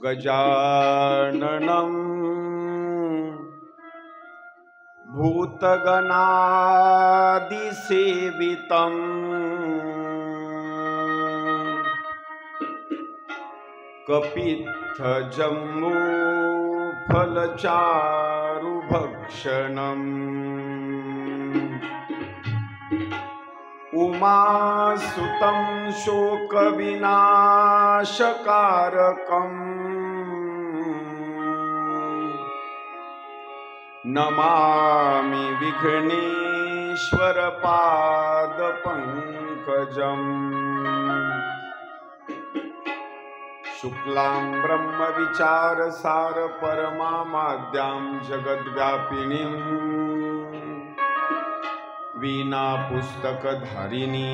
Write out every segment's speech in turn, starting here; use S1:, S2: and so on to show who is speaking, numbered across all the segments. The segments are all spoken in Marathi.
S1: गजाननं भूतगणादिसेवितं कपित्थजम्बूफलचारुभक्षणम् उमासुतं शोकविनाशकारकम् नमामि विघ्नेश्वरपादपङ्कजम् शुक्लां ब्रह्मविचारसार परमामाद्यां जगद्व्यापिनीं वीणापुस्तकधारिणी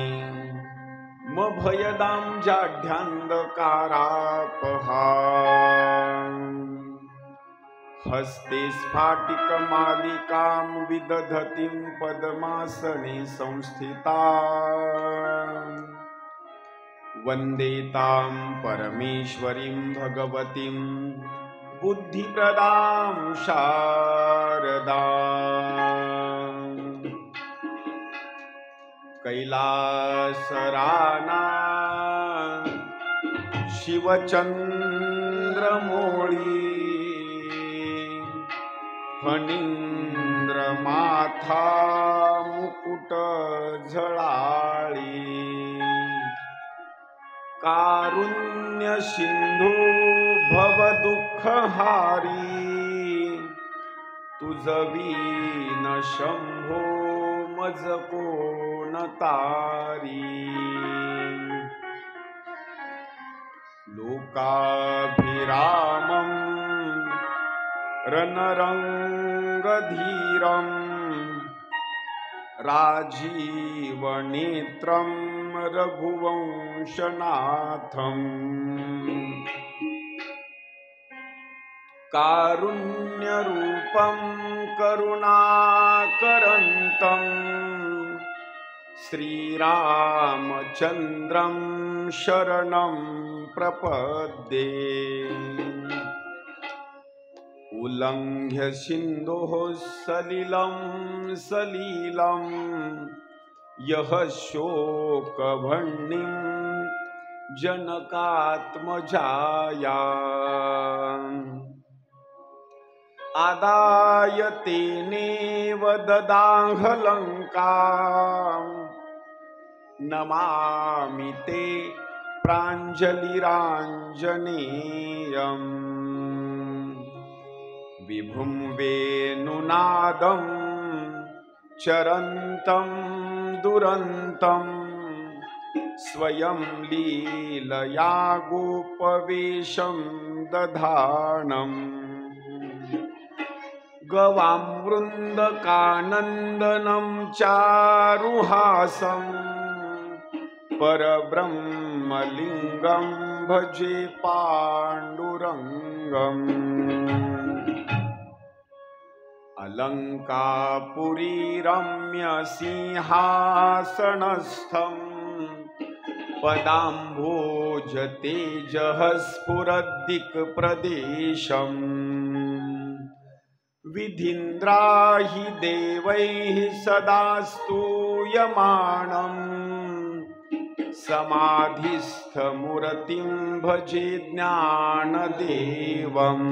S1: मभयदां जाढ्यान्धकारापहा हस्ते स्फाटिकमालिकां विदधतीं पद्मासने संस्थिता वन्दे तां परमेश्वरीं भगवतीं बुद्धिप्रदां शारदाम् कैलासराना शिवचन्द्रमौळी फणीन्द्रमाथा मुकुट झळाळी कारुण्य सिंधू भवदुःखहारी तुझवीन शंभो मज कोण तारी लोकाभिरामं रणरंगधीरं राजीवनेत्रं रघुवंशनाथम् कारुण्यरूपं करुणाकरन्तं श्रीरामचन्द्रं शरणं प्रपद्ये उल्लङ्घ्य सिन्धोः सलिलं यः शोकभण्णिं जनकात्मजाया आदाय तेनेव ददाहलङ्कां नमामि ते प्राञ्जलिराञ्जनेयम् विभुं वेणुनादं चरन्तं दुरन्तं स्वयं लीलया गोपवेशं दधानम् गवां वृन्दकानन्दनं चारुहासं परब्रह्मलिङ्गं भजे पाण्डुरङ्गम् अलङ्कापुरी रम्यसिंहासनस्थं पदाम्भोजतेजः स्फुरद्दिक्प्रदेशम् विधीन्द्राहि देवैः सदा स्तूयमानं समाधिस्थमूर्तिं भजे ज्ञानदेवम्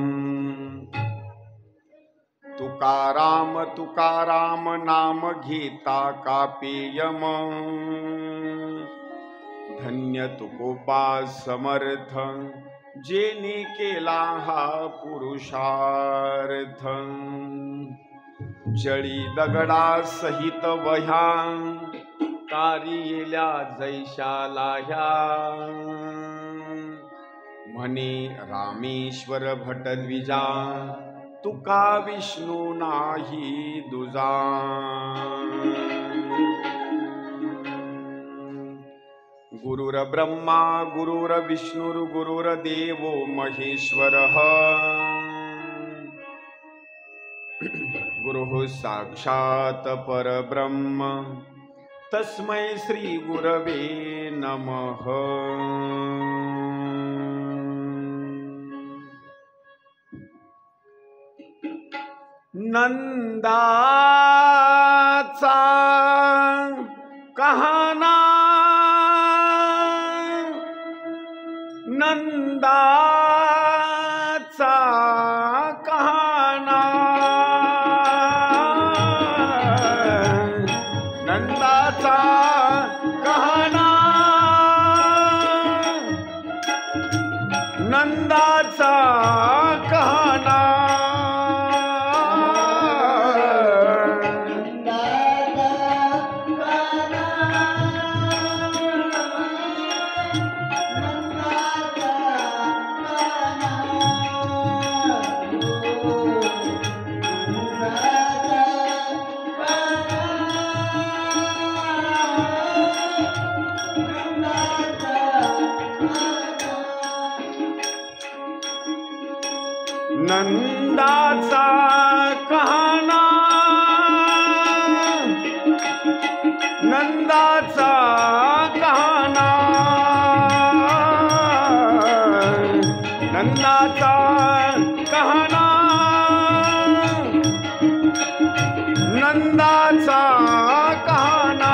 S1: तुकाराम नाम घेता कापेयम धन्य तुकोपा समर्थ जेने केला हा पुरुषार्थ जळी दगडा सहित वह्या कारियेल्या जैशाला ह्या म्हणे रामेश्वर भटद्विजा तुका विष्णू नाही दुजा गुरुर्ब्रह्मा गुरुर्विष्णुर्गुरुर्देवो महेश्वरः गुरुः साक्षात् परब्रह्म तस्मै श्री गुरवे नमः। नंदाचा कहाना नंदाचा कहाना नंदाचा कहाना नंदाचा कहाना नंदाचा कहाना नंदाचा कहाना नंदाचा कहाना नंदाचा कहाना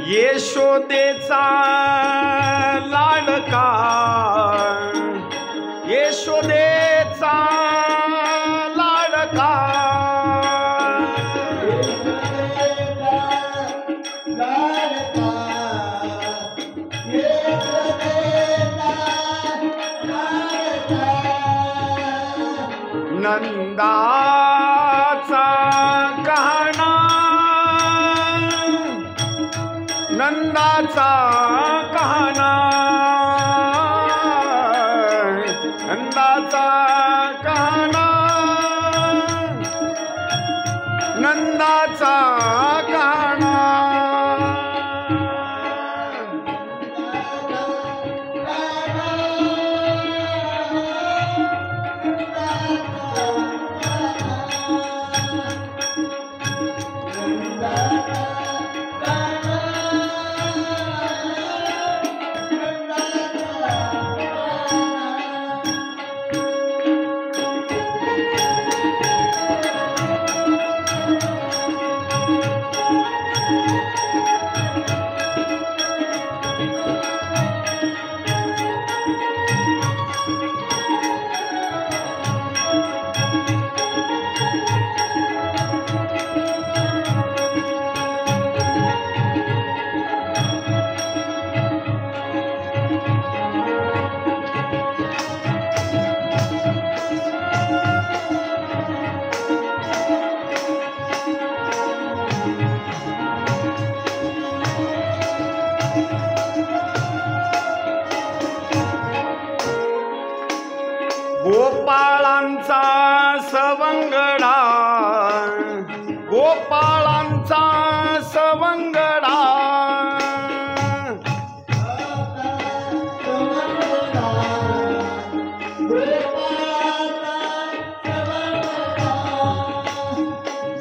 S1: यशोदेचा लाडका यशोदेचा लाडका नंदाचा कहाना नंदाचा कहाना नंदाचा कहाना नंदाचा कहाना गोपाळांचा सवंगडा गोपाळांचा सवंगडा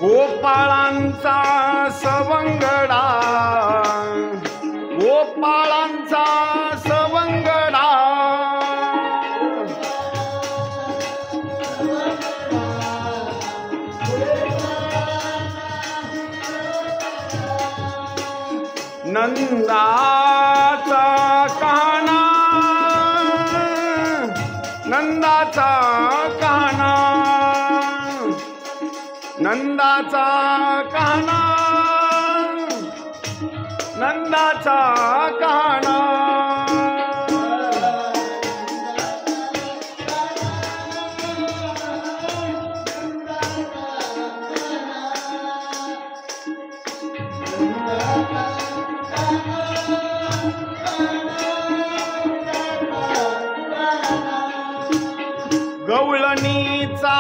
S1: गोपाळांचा सवंगडा गोपाळांचा सवंगडा नंदाचा कहाना नंदाचा कहाना नंदाचा कहाना नंदाचा कहाना गवळणीचा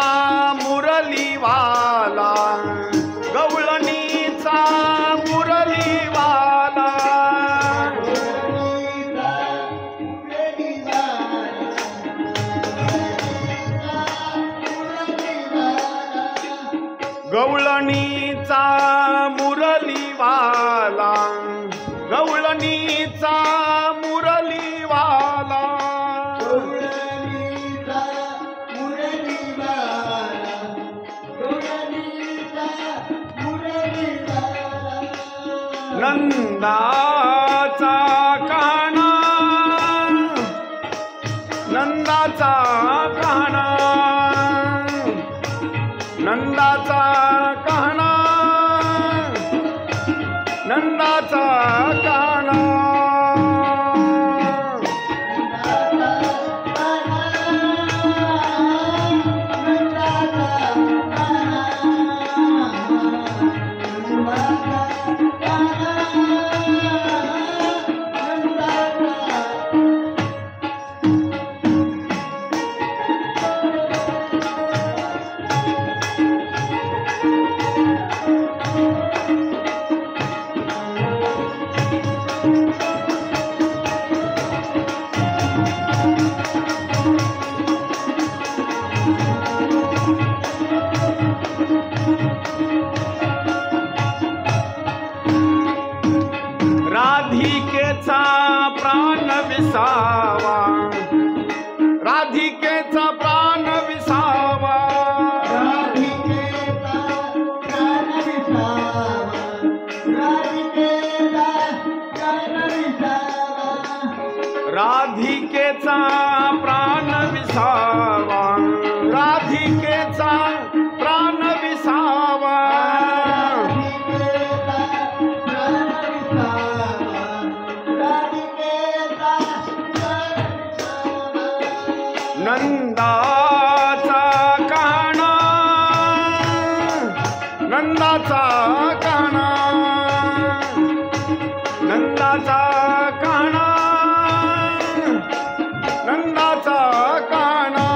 S1: मुरलीवाला गवळणीचा मुरलीवाला गवळणीचा मुरलीवाला, गवळणीचा मुरलीवाला,
S2: गवळणीचा मुरलीवाला, गवळणीचा मुरलीवाला,
S1: नंदाचा काना, नंदाचा काना, नंदाचा काना, नंदाचा काना, राधिकेचा प्राण विसावा, राधिकेचा प्राण विसावा,
S2: राधिकेचा प्राण विसावा, राधिकेचा प्राण विसावा,
S1: राधिकेचा प्राण विसावा, राधिकेचा प्राण विसावा, नंदाचा काना, नंदाचा काना, नंदाचा काना, नंदाचा काना,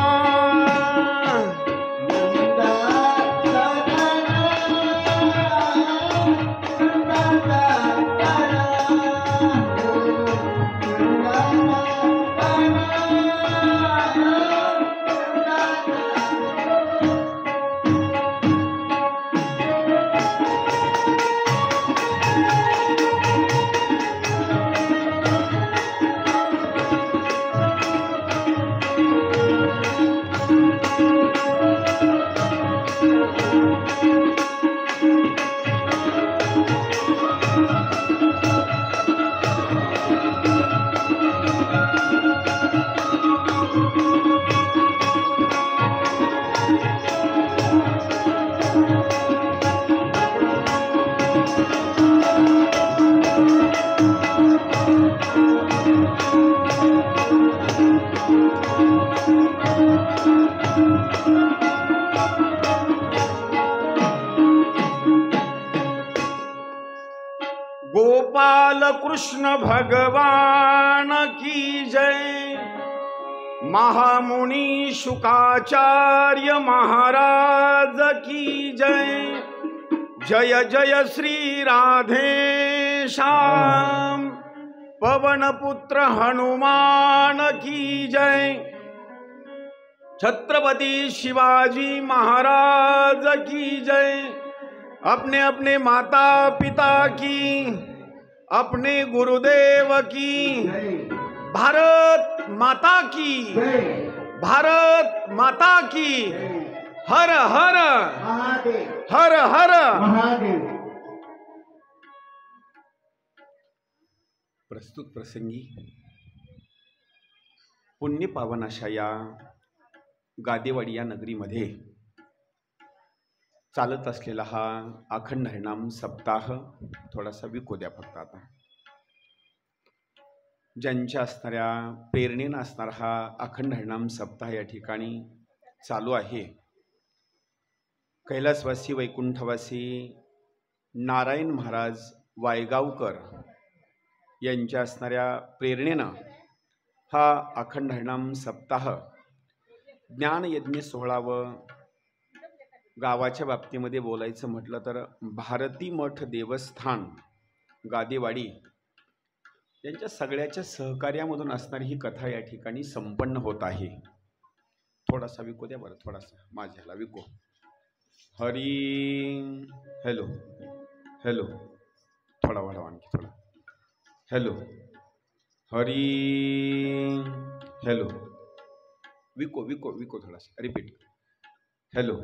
S1: गोपाल कृष्ण भगवान की जय, महामुनि शुकाचार्य महाराज की जय, जय जय श्री राधे श्याम, पवन पुत्र हनुमान की जय, छत्रपति शिवाजी महाराज की जय, अपने अपने माता पिता की, अपने गुरुदेव की, भारत माता की, भारत माता की, हर हर हर हर
S2: महादेव।
S1: प्रस्तुत प्रसंगी पुण्य पावन अशा या गादेवाडी या नगरीमध्ये चालत असलेला हा अखंड हरिनाम सप्ताह थोडासा विको द्या फक्त आता। ज्यांच्या असणाऱ्या प्रेरणेनं असणारा हा अखंड हरिनाम सप्ताह या ठिकाणी चालू आहे। कैलासवासी वैकुंठवासी नारायण महाराज वायगावकर यांच्या असणाऱ्या प्रेरणेनं हा अखंड हरिनाम सप्ताह ज्ञानयज्ञ सोहळा व गावाच्या बाबतीमध्ये बोलायचं म्हटलं तर भारती मठ देवस्थान गादेवाडी यांच्या सगळ्याच्या सहकार्यामधून असणारी ही कथा या ठिकाणी संपन्न होत आहे। थोडासा विको द्या बरं, थोडासा माझ्याला विको। हरी. हॅलो हॅलो, थोडा वाढवा आणखी थोडा. हॅलो. हरी. हॅलो. विको विको विको थोडासा रिपीट. Hello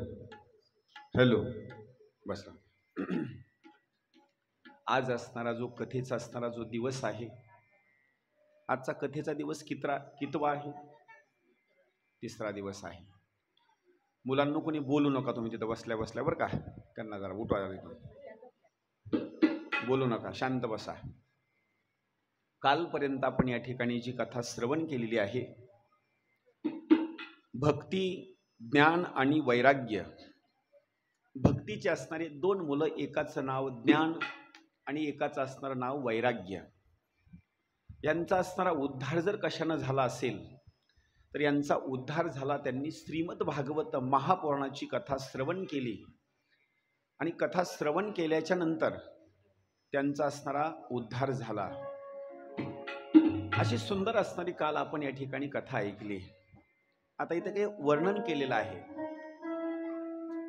S1: hello. बसा. आज असणारा जो कथेचा असणारा जो दिवस आहे, आजचा कथेचा दिवस कितवा आहे? तिसरा दिवस आहे. मुलांना कोणी बोलू नका, तुम्ही तिथं बसल्या बसल्या बरं का. त्यांना जरा उठवा, बोलू नका, शांत बसा. कालपर्यंत आपण या ठिकाणी जी कथा श्रवण केलेली आहे, भक्ती, ज्ञान आणि वैराग्य. भक्तीचे असणारे दोन मुलं, एकाचं नाव ज्ञान आणि एकाचं असणारं नाव वैराग्य. यांचा असणारा उद्धार जर कशानं झाला असेल तर यांचा उद्धार झाला, त्यांनी श्रीमद भागवत महापुराणाची कथा श्रवण केली आणि कथा श्रवण केल्याच्या नंतर त्यांचा असणारा उद्धार झाला. अशी सुंदर असणारी काल आपण या ठिकाणी कथा ऐकली. आता इथं काही वर्णन केलेलं आहे.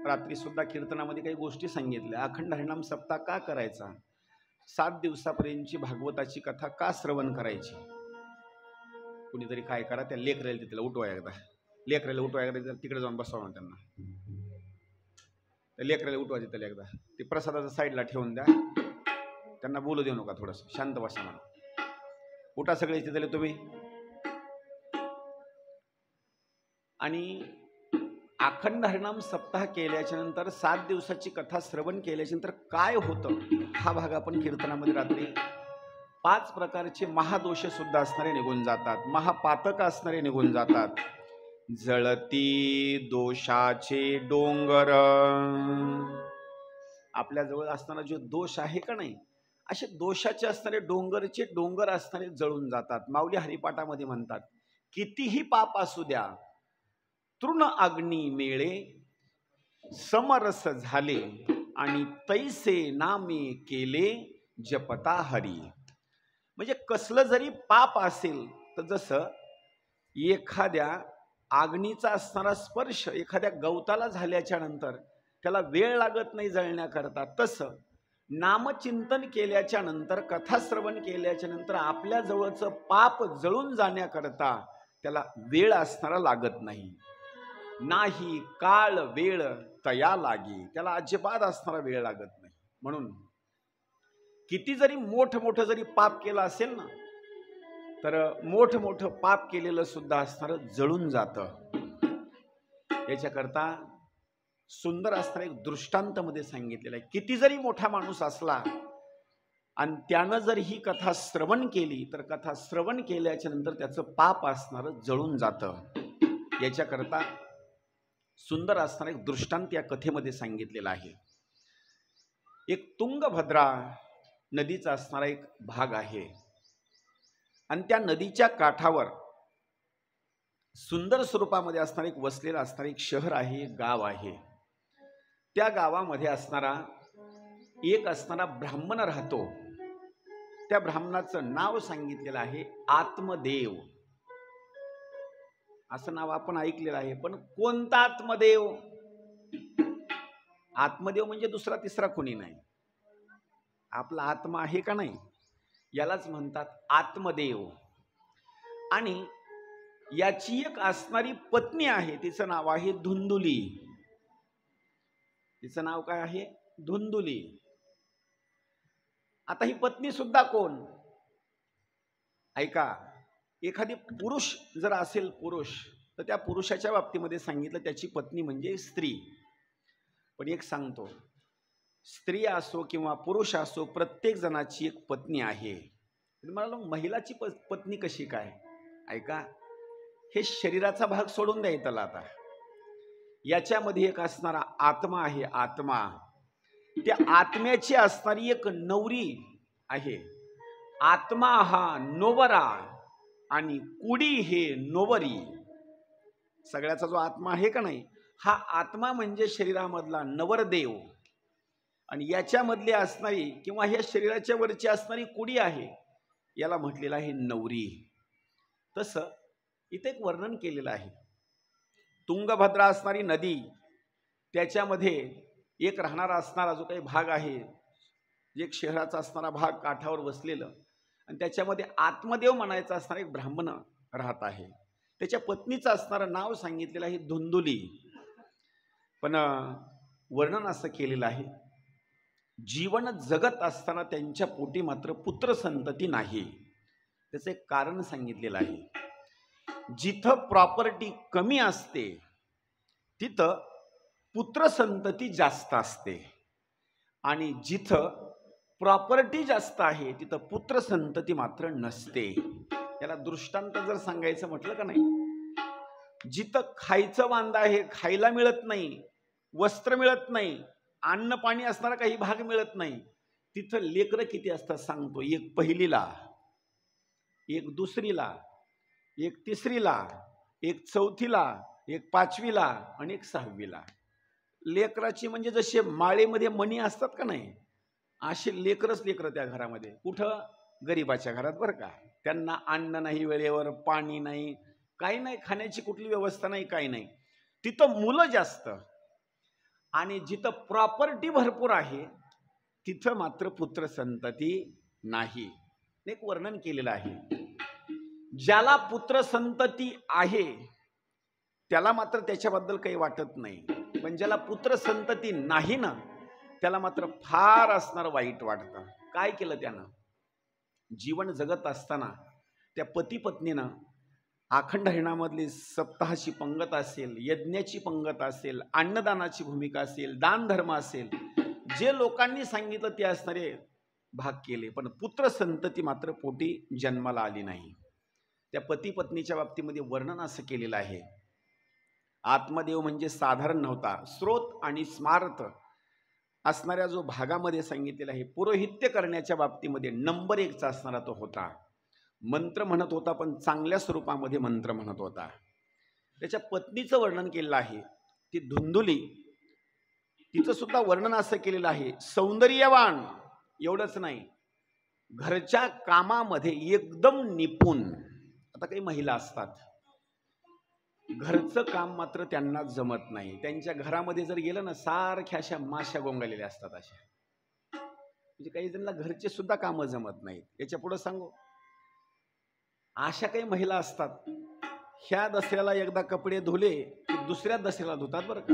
S1: रात्री सुद्धा कीर्तनामध्ये काही गोष्टी सांगितल्या. अखंड हरिनाम सप्ताह का करायचा, 7 दिवसापर्यंतची भागवताची कथा का श्रवण करायची. कुणीतरी काय करा, त्या लेकराला तिला उठवा एकदा, लेकराला उठवा एकदा, तिकडे जाऊन बसवा त्यांना. त्या लेकराला उठवा तिथं एकदा, ते प्रसादाच्या साईडला ठेवून द्या, त्यांना बोलू देऊ नका, थोडंसं शांत बसा म्हणा. उठा सगळे तिथले तुम्ही. आणि अखंड हरिनाम सप्ताह केल्याच्या नंतर 7 दिवसाची कथा श्रवण केल्याच्या नंतर काय होतं, हा भाग आपण कीर्तनामध्ये रात्री 5 प्रकारचे महादोष सुद्धा असणारे निघून जातात, महापातक असणारे निघून जातात. जळती दोषाचे डोंगर. आपल्याजवळ असणारा जो दोष आहे का नाही, असे दोषाचे असणारे डोंगरचे डोंगर असणारे जळून जातात. माऊली हरिपाठामध्ये म्हणतात, कितीही पाप असू द्या, तृण अग्नी मेळे, समरस झाले आणि तैसे नामे केले जपता हरी. म्हणजे कसलं जरी पाप असेल तर जसं एखाद्या अग्नीचा असणारा स्पर्श एखाद्या गवताला झाल्याच्या नंतर त्याला वेळ लागत नाही जळण्याकरता, तसं नामचिंतन केल्याच्या नंतर, कथाश्रवण केल्याच्या नंतर आपल्या जवळचं पाप जळून जाण्याकरता त्याला वेळ असणारा लागत नाही. नाही काळ वेळ तया लागे, त्याला अजिबात असणारा वेळ लागत नाही. म्हणून किती जरी मोठं जरी पाप केलं असेल ना, तर मोठं पाप केलेलं सुद्धा असणारं जळून जातं. याच्याकरता सुंदर असणारा एक दृष्टांत मध्ये सांगितलेला आहे. किती जरी मोठा माणूस असला आणि त्यानं जर ही कथा श्रवण केली तर कथा श्रवण केल्याच्या नंतर त्याचं पाप असणारं जळून जातं. याच्याकरता सुंदर असणारा एक दृष्टांत या कथेमध्ये सांगितलेला आहे. एक तुंगभद्रा नदीचा असणारा एक भाग आहे आणि त्या नदीच्या काठावर सुंदर स्वरूपामध्ये असणारा एक वसलेला असणारा एक शहर आहे, एक गाव आहे. त्या गावामध्ये असणारा एक असणारा ब्राह्मण राहतो. त्या ब्राह्मणाचं नाव सांगितलेलं आहे आत्मदेव. असं नाव आपण ऐकलेलं आहे, पण कोणता आत्मदेव? आत्मदेव म्हणजे दुसरा तिसरा कोणी नाही, आपला आत्मा आहे का नाही, यालाच म्हणतात आत्मदेव. आणि याची एक असणारी पत्नी आहे, तिचं नाव आहे धुंदुली. तिचं नाव काय आहे? धुंदुली. आता ही पत्नी सुद्धा कोण? ऐका, एखादी पुरुष जर असेल पुरुष, तर त्या पुरुषाच्या बाबतीमध्ये सांगितलं त्याची पत्नी म्हणजे स्त्री. पण एक सांगतो, स्त्री असो किंवा पुरुष असो, प्रत्येक जणाची एक पत्नी आहे. मला महिलाची पत्नी कशी काय? ऐका, हे शरीराचा भाग सोडून द्यायचा आता. याच्यामध्ये एक असणारा आत्मा आहे, आत्मा. त्या आत्म्याची असणारी एक नवरी आहे. आत्मा हा नोवरा आणि कुडी हे नोवरी. सगळ्याचा जो आत्मा आहे का नाही, हा आत्मा म्हणजे शरीरामधला नवरदेव आणि याच्यामधली असणारी किंवा ह्या शरीराच्या वरची असणारी कुडी आहे, याला म्हटलेलं आहे नवरी. तसं इथे एक वर्णन केलेलं आहे. तुंगभद्रा असणारी नदी, त्याच्यामध्ये एक राहणारा असणारा जो काही भाग आहे, एक शहराचा असणारा भाग काठावर वसलेलं, आणि त्याच्यामध्ये आत्मदेव म्हणायचा असणारा एक ब्राह्मण राहत आहे. त्याच्या पत्नीचं असणारं नाव सांगितलेलं आहे धुंदुली. पण वर्णन असं केलेलं आहे, जीवन जगत असताना त्यांच्या पोटी मात्र पुत्र संतती नाही. त्याचं एक कारण सांगितलेलं आहे. जिथं प्रॉपर्टी कमी असते तिथं पुत्र संतती जास्त असते, आणि जिथं प्रॉपर्टी जास्त आहे तिथं पुत्र संतती मात्र नसते. याला दृष्टांत जर सांगायचं म्हटलं का नाही, जिथं खायचं वांदा आहे, खायला मिळत नाही, वस्त्र मिळत नाही, अन्न पाणी असणारा काही भाग मिळत नाही, तिथं लेकरं किती असतात सांगतो. एक पहिलीला, एक दुसरीला, एक तिसरीला, एक चौथीला, एक पाचवीला आणि एक सहावीला. लेकराची म्हणजे जसे माळेमध्ये मणी असतात का नाही, असे लेकरच लेकरं त्या घरामध्ये. कुठं? गरिबाच्या घरात बरं का. त्यांना अन्न नाही वेळेवर, पाणी नाही, काही नाही, खाण्याची कुठली व्यवस्था नाही, काही नाही. तिथं मुलं जास्त, आणि जिथं प्रॉपर्टी भरपूर आहे तिथं मात्र पुत्र संतती नाही. एक वर्णन केलेलं आहे. ज्याला पुत्र संतती आहे त्याला मात्र त्याच्याबद्दल काही वाटत नाही, पण ज्याला पुत्र संतती नाही ना त्याला मात्र फार असणार वाईट वाटतं. काय केलं त्यानं? जीवन जगत असताना त्या पती पत्नीनं अखंड हरिणामधली सप्ताहाची पंगत असेल, यज्ञाची पंगत असेल, अन्नदानाची भूमिका असेल, दान धर्म असेल, जे लोकांनी सांगितलं ते असणारे भाग केले, पण पुत्र संतती मात्र पोटी जन्माला आली नाही. त्या पती पत्नीच्या बाबतीमध्ये वर्णन असं केलेलं आहे, आत्मदेव म्हणजे साधारण नव्हता. स्रोत आणि स्मार्थ असणाऱ्या जो भागामध्ये सांगितलेला आहे, पुरोहित्य करण्याच्या बाबतीमध्ये नंबर 1चा असणारा तो होता. मंत्र म्हणत होता, पण चांगल्या स्वरूपामध्ये मंत्र म्हणत होता. त्याच्या पत्नीचं वर्णन केलेलं आहे, ती धुंदुली. तिचं सुद्धा वर्णन असं केलेलं आहे, सौंदर्यवान. एवढंच नाही, घरच्या कामामध्ये एकदम निपुण. आता काही महिला असतात, घरचं काम मात्र त्यांना जमत नाही. त्यांच्या घरामध्ये जर गेलं ना, सारख्या अशा माश्या गोंगालेल्या असतात. अशा म्हणजे काही जणांना घरचे सुद्धा कामं जमत नाहीत. याच्या पुढे सांगू, अशा काही महिला असतात, ह्या दसऱ्याला एकदा कपडे धुले की दुसऱ्या दसऱ्याला धुतात बरं का.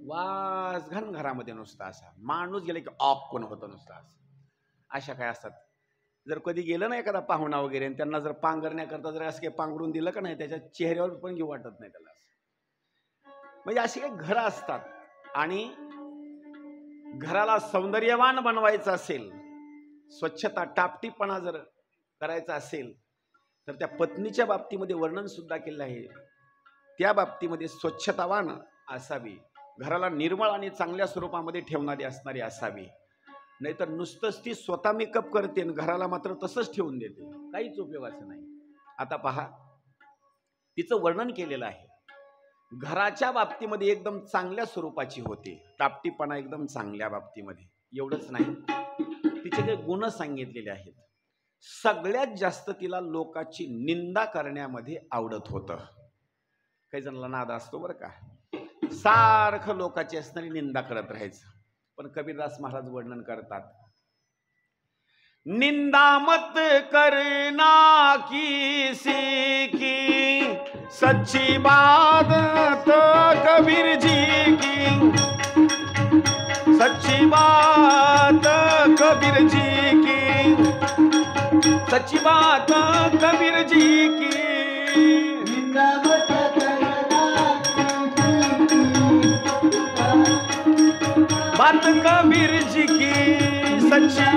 S1: वास घाण घरामध्ये नुसता, असा माणूस गेला की ऑक कोण होतं नुसता असं. अशा काय असतात. जर कधी गेलं ना एखादा पाहुणा वगैरे आणि त्यांना जर पांघरण्याकरता जर असं काही पांघरून दिलं का नाही, त्याच्या चेहऱ्यावर पण घेऊ वाटत नाही त्याला. म्हणजे अशी काही घरं असतात. आणि घराला सौंदर्यवान बनवायचं असेल, स्वच्छता टापटीपणा जर करायचा असेल, तर त्या पत्नीच्या बाबतीमध्ये वर्णन सुद्धा केलं आहे. त्या बाबतीमध्ये स्वच्छतावान असावी, घराला निर्मळ आणि चांगल्या स्वरूपामध्ये ठेवणारी असणारी असावी. नाहीतर नुसतंच ती स्वतः मेकअप करते आणि घराला मात्र तसंच ठेवून देते, काहीच उपयोगाचं नाही. आता पहा, तिचं वर्णन केलेलं आहे. घराच्या बाबतीमध्ये एकदम चांगल्या स्वरूपाची होते, टापटीपणा एकदम चांगल्या बाबतीमध्ये. एवढंच नाही, तिचे काही गुण सांगितलेले आहेत. सगळ्यात जास्त तिला लोकांची निंदा करण्यामध्ये आवडत होतं. काही जणांना नाद असतो बरं का, सारखं लोकांची असणारी निंदा करत राहायचं. पण कबीरदास महाराज वर्णन करतात, निंदा मत करना किसी की, सच्ची बात तो कबीर जी की, सच्ची बात कबीर जी की, सच्ची बात कबीर जी की. बात कबीर जी की सच्ची.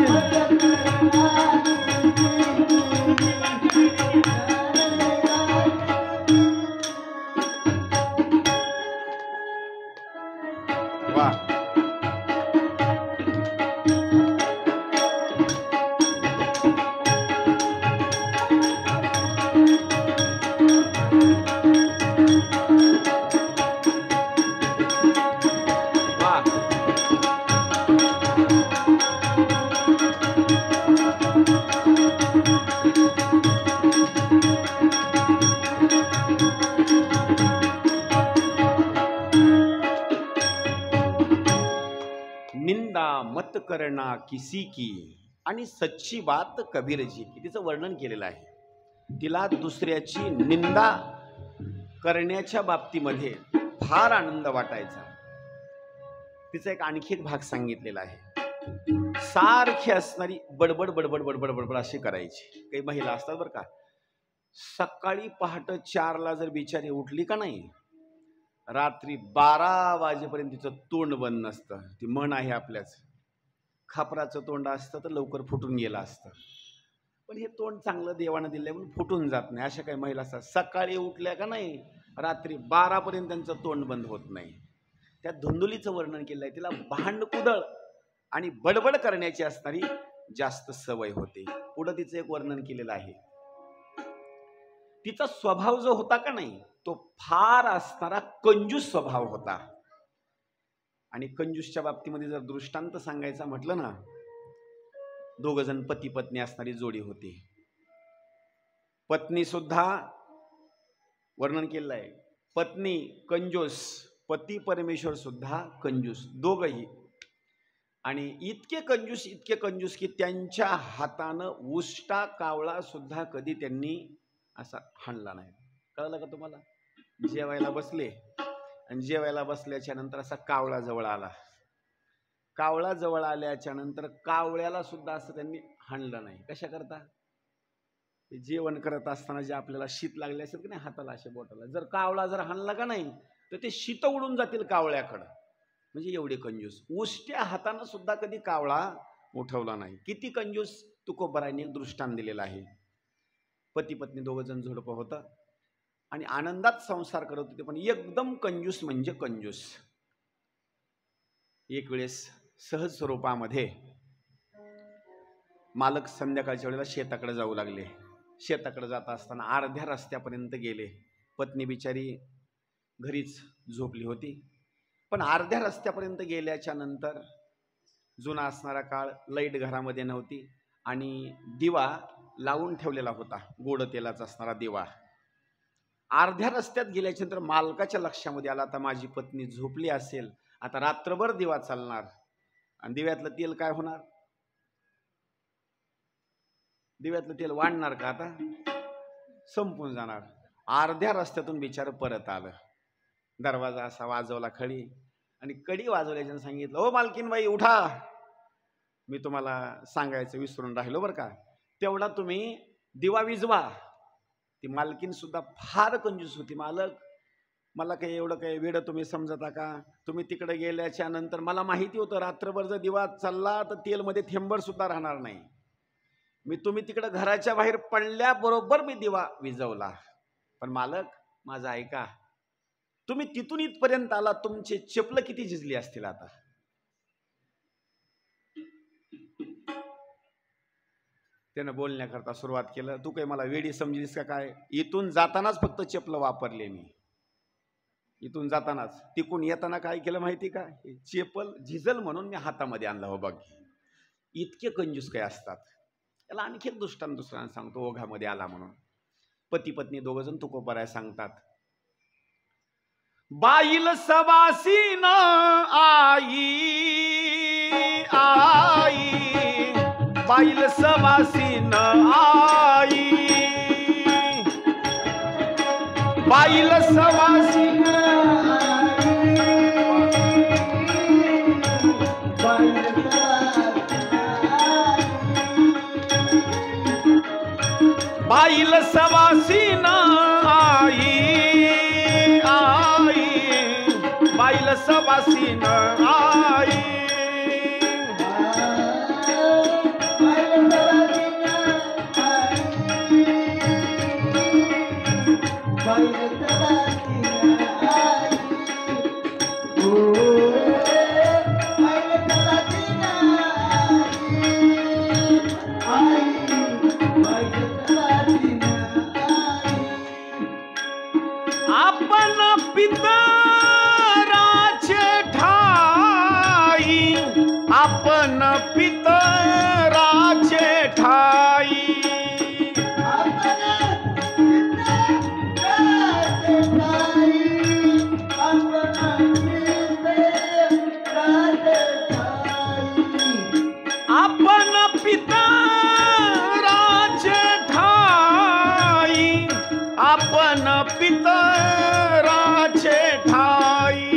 S1: वाह, बात करना किसी की आणि सच्ची बात कबीरजी की, तिचं वर्णन केलेलं आहे. तिला दुसऱ्याची निंदा करण्याच्या बाबतीमध्ये फार आनंद वाटायचा. तिचा एक आणखी एक भाग सांगितलेला आहे. सारखी असणारी बडबड बडबड बडबड बडबड अशी करायची. काही महिला असतात बरं का, सकाळी पहाटे 4ला जर बिचारी उठली का नाही, रात्री 12 वाजेपर्यंत तिचं तोंड बंद नसतं. ती म्हण आहे आपल्याच, खापराचं तोंड असतं तर लवकर फुटून गेलं असतं, पण हे तोंड चांगलं देवानं दिलंय म्हणून फुटून जात नाही. अशा काही महिला असतात, सकाळी उठल्या का नाही रात्री 12पर्यंत त्यांचं तोंड बंद होत नाही. त्या धुंदुलीचं वर्णन केलं आहे. तिला भांडकुदळ आणि बडबड करण्याची असणारी जास्त सवय होते. पुढं तिचं एक वर्णन केलेलं आहे. तिचा स्वभाव जो होता का नाही, तो फार असणारा कंजूस स्वभाव होता. आणि कंजूसच्या बाबतीमध्ये जर दृष्टांत सांगायचा म्हटलं ना, 2 जण पती पत्नी असणारी जोडी होती. पत्नी सुद्धा वर्णन केलेलं आहे, पत्नी कंजूस, पती परमेश्वर सुद्धा कंजूस, दोघही. आणि इतके कंजूस की त्यांच्या हातानं उष्टा कावळा सुद्धा कधी त्यांनी असा हाणला नाही. कळलं का तुम्हाला? जेवायला बसले आणि जेवायला बसल्याच्या नंतर असा कावळा जवळ आला. कावळा जवळ आल्याच्या नंतर कावळ्याला सुद्धा असं त्यांनी हाणलं नाही. कशा करता? जेवण करत असताना जे आपल्याला शीत लागले असेल की नाही हाताला, असे बोटाला, जर कावळा जर हाणला का नाही तर ते शीत उडून जातील कावळ्याकडं. म्हणजे एवढे कंजूस. उष्ट्या हातानं सुद्धा कधी कावळा उठवला नाही. किती कंजूस तुकोबारायांनी एक दृष्टांत दिलेला आहे. पती पत्नी 2 जण जोडपं होतं आणि आनंदात संसार करत होते, पण एकदम कंजूस म्हणजे कंजूस. एक वेळेस सहज स्वरूपामध्ये मालक संध्याकाळच्या वेळेला शेताकडे जाऊ लागले. शेताकडे जात असताना अर्ध्या रस्त्यापर्यंत गेले. पत्नी बिचारी घरीच झोपली होती. पण अर्ध्या रस्त्यापर्यंत गेल्याच्या नंतर जुना असणारा काळ, लाईट घरामध्ये नव्हती आणि दिवा लावून ठेवलेला होता, गोड तेलाचा असणारा दिवा. अर्ध्या रस्त्यात गेल्याच्या नंतर मालकाच्या लक्षामध्ये आला, आता माझी पत्नी झोपली असेल, आता रात्रभर दिवा चालणार आणि दिव्यातलं तेल काय होणार? दिव्यातलं तेल वाढणार का? आता संपून जाणार. अर्ध्या रस्त्यातून बिचार परत आलं. दरवाजा असा वाजवला, खडी, आणि कडी वाजवल्याच्यानं सांगितलं, ओ मालकीनबाई उठा, मी तुम्हाला सांगायचं विसरून राहिलो बरं का, तेवढा तुम्ही दिवा विजवा. ती मालकीन सुद्धा फार कंजूस होती. मालक, मला काही एवढं काही वेळ तुम्ही समजता का? तुम्ही तिकडे गेल्याच्या नंतर मला माहिती होतं रात्रभर जर दिवा चालला तर तेलमध्ये थेंबर सुद्धा राहणार नाही. तुम्ही तिकडे घराच्या बाहेर पडल्याबरोबर मी दिवा विजवला. पण मालक माझं ऐका, तुम्ही तिथून इथपर्यंत आला, तुमचे चपल किती झिजली असतील आता. त्यानं बोलण्याकरता सुरुवात केलं, तू काही मला वेडी समजलीस का काय? इथून जातानाच फक्त चपल वापरले मी, इथून जातानाच. तिकून येताना काय केलं माहिती का? चेपल झिजल म्हणून मी हातामध्ये आणला. हो बघ, इतके कंजूस काय असतात. त्याला आणखी एक दुसऱ्यानं सांगतो, ओघामध्ये आला म्हणून. पती पत्नी 2 जण तुकोबाराय सांगतात, बाईल सवासीन आई आई, बाईल सवासीन आई, बाईल सवासीन बाईल सवासीन आई आई, बाईल सवासीन आई. आपण पितराचे ठाई, पितराचे ठाई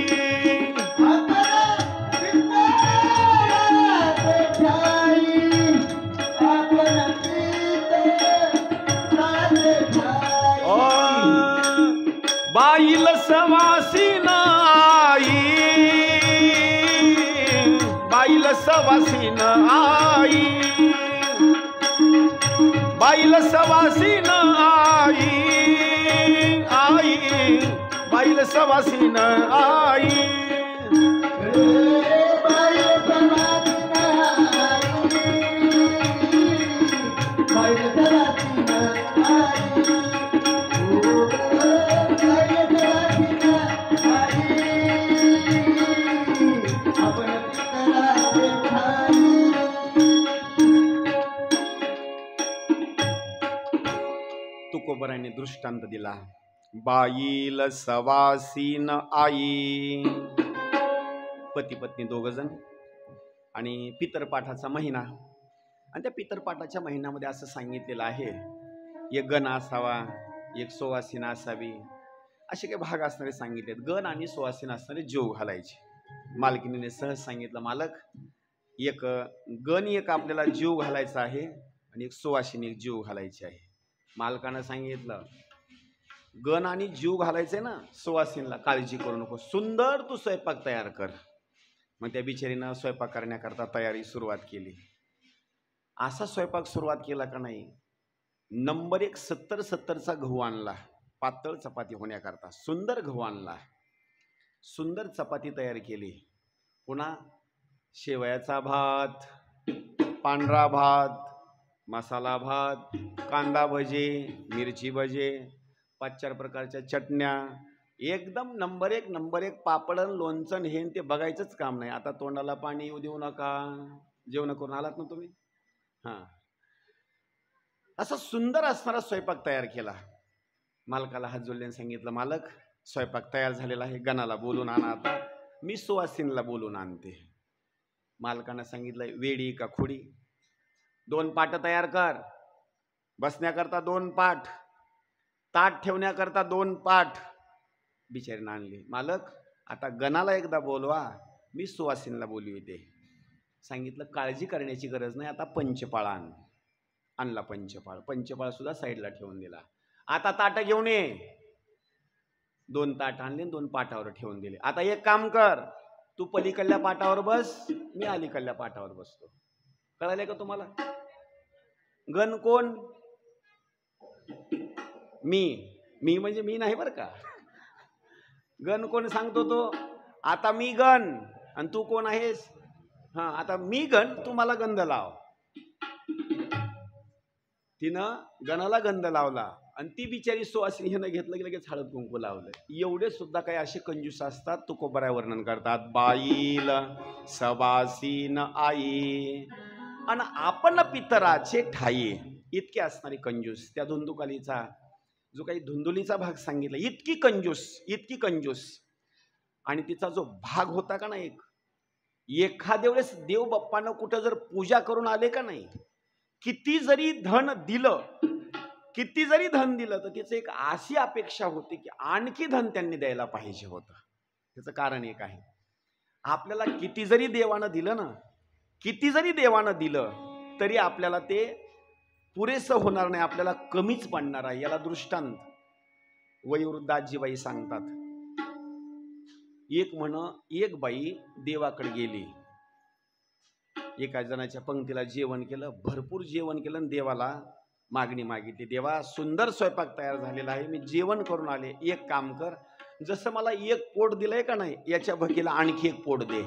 S1: बाईल सवासीन आई बाईल सवासीन आई बाईल सवासीन आई आई बाईल सवासीन आई तुकोबराने दृष्टांत दिला. बाईल सवासीन आई, पती पत्नी दोघ जण आणि पितरपाठाचा महिना. आणि त्या पितरपाठाच्या महिन्यामध्ये असं सांगितलेलं आहे, एक गण असावा, एक सुवासिना असावी, असे काही भाग असणारे सांगितलेत. गण आणि सुवासिना असणारे जेव घालायचे. मालकिनीने सहज सांगितलं, मालक एक गण एक आपल्याला जीव घालायचा आहे आणि एक सुवासिनी एक जीव घालायची आहे. मालकानं सांगितलं, गण आणि जीव घालायचंय ना सुवासिनीला, काळजी करू नको, सुंदर तू स्वयंपाक तयार कर. मग त्या बिचारीनं स्वयंपाक करण्याकरता तयारी सुरुवात केली. असा स्वयंपाक सुरुवात केला का नाही, नंबर 1 70-70चा गहू आणला, पातळ चपाती होण्याकरता सुंदर गहू आणला, सुंदर चपाती तयार केली. पुन्हा शेवयाचा भात, पांढरा भात, मसाला भात, कांदा भजे, मिरची भजे, 5-4 प्रकारच्या चटण्या, एकदम नंबर 1 पापडन लोणचं हे ते बघायचंच काम नाही. आता तोंडाला पाणी येऊ देऊ नका, जेवण करून आलात ना तुम्ही. हां, असा सुंदर असणारा स्वयंपाक तयार केला. मालकाला हात जोडल्याने सांगितलं, मालक स्वयंपाक तयार झालेला आहे, गणाला बोलून आणा, आता मी सुवासिनीला बोलून आणते. मालकानं सांगितलं, वेडी का खुडी, 2 पाट तयार कर, बसण्याकरता 2 पाट, ताट ठेवण्याकरता 2 पाट. बिचारीनं आणली. मालक आता गणाला एकदा बोलवा, मी सुवासिनीला बोलविते. सांगितलं, काळजी करण्याची गरज नाही, आता पंचपाळ आण. आणला पंचपाळ. पंचपाळ सुद्धा साईडला ठेवून दिला. आता ताट घेऊन ये. 2 ताट आणले, 2 पाटावर ठेवून दिले. आता एक काम कर, तू पलीकडल्या पाटावर बस, मी अलीकडल्या पाटावर बसतो. कळाले का तुम्हाला? गण कोण? मी म्हणजे मी नाही बरं का. गण कोण सांगतो तो, आता मी गण आणि तू कोण आहेस? हां, आता मी गण, तू मला गंध लाव. तिनं गणाला गंध लावला आणि ती बिचारी सुवासिनी हिनं घेतलं की लगेच हळद कुंकू लावलं. एवढे सुद्धा काही असे कंजूस असतात. तुकोबराय वर्णन करतात, बाईल सवासीन आई आणि आपण पितराचे ठाई. इतके असणारी कंजूस. त्या धुंदुकालीचा जो काही धुंदुलीचा भाग सांगितला, इतकी कंजूस. आणि तिचा जो भाग होता का नाही, एखाद्या वेळेस देव बाप्पानं कुठं जर पूजा करून आले का नाही, किती जरी धन दिलं तर तिचं एक अशी अपेक्षा होती की आणखी धन त्यांनी द्यायला पाहिजे होतं. त्याचं कारण एक आहे, आपल्याला किती जरी देवानं दिलं तरी आपल्याला ते पुरेसं होणार नाही, आपल्याला कमीच पडणार आहे. याला दृष्टांत वयोवृद्ध आजीबाई सांगतात. एक बाई देवाकडे गेली, एका जणाच्या पंक्तीला जेवण केलं, भरपूर जेवण केलं आणि देवाला मागणी मागितली, देवा सुंदर स्वयंपाक तयार झालेला आहे, मी जेवण करून आले, एक काम कर, जसं मला 1 पोट दिलंय का नाही, याच्या भकीला आणखी 1 पोट दे.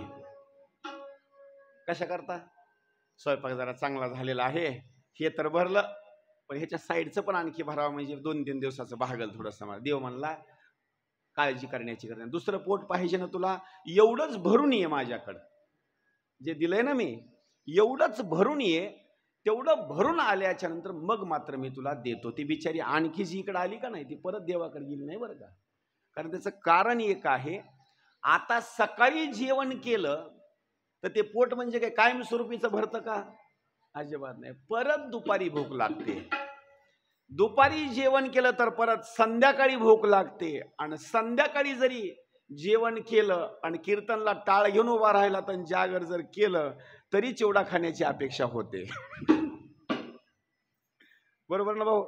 S1: कशा करता? स्वयंपाक जरा चांगला झालेला आहे, हे तर भरलं, पण ह्याच्या साईडचं पण आणखी भरावं, म्हणजे 2-3 दिवसाचं भागल थोडंसं. मला देव म्हणला, काळजी करण्याची गरज नाही, दुसरं पोट पाहिजे ना तुला, एवढंच भरून ये माझ्याकडं, जे दिलंय ना मी एवढंच भरून ये. तेवढं भरून आल्याच्या नंतर मग मात्र मी तुला देतो. ती बिचारी आणखी जी इकडे आली का नाही, ती परत देवाकडे गेली नाही बरं का. कारण त्याचं कारण एक आहे, आता सकाळी जेवण केलं तर ते पोट म्हणजे काय कायमस्वरूपीचं भरतं का? अजिबात नाही. परत दुपारी भूक लागते. दुपारी जेवण केलं तर परत संध्याकाळी भूक लागते, आणि संध्याकाळी जरी जेवण केलं आणि कीर्तनला टाळ घेऊन उभा राहिला तर जागर जर केलं तरी चिवडा खाण्याची अपेक्षा होते. बरोबर ना भाऊ?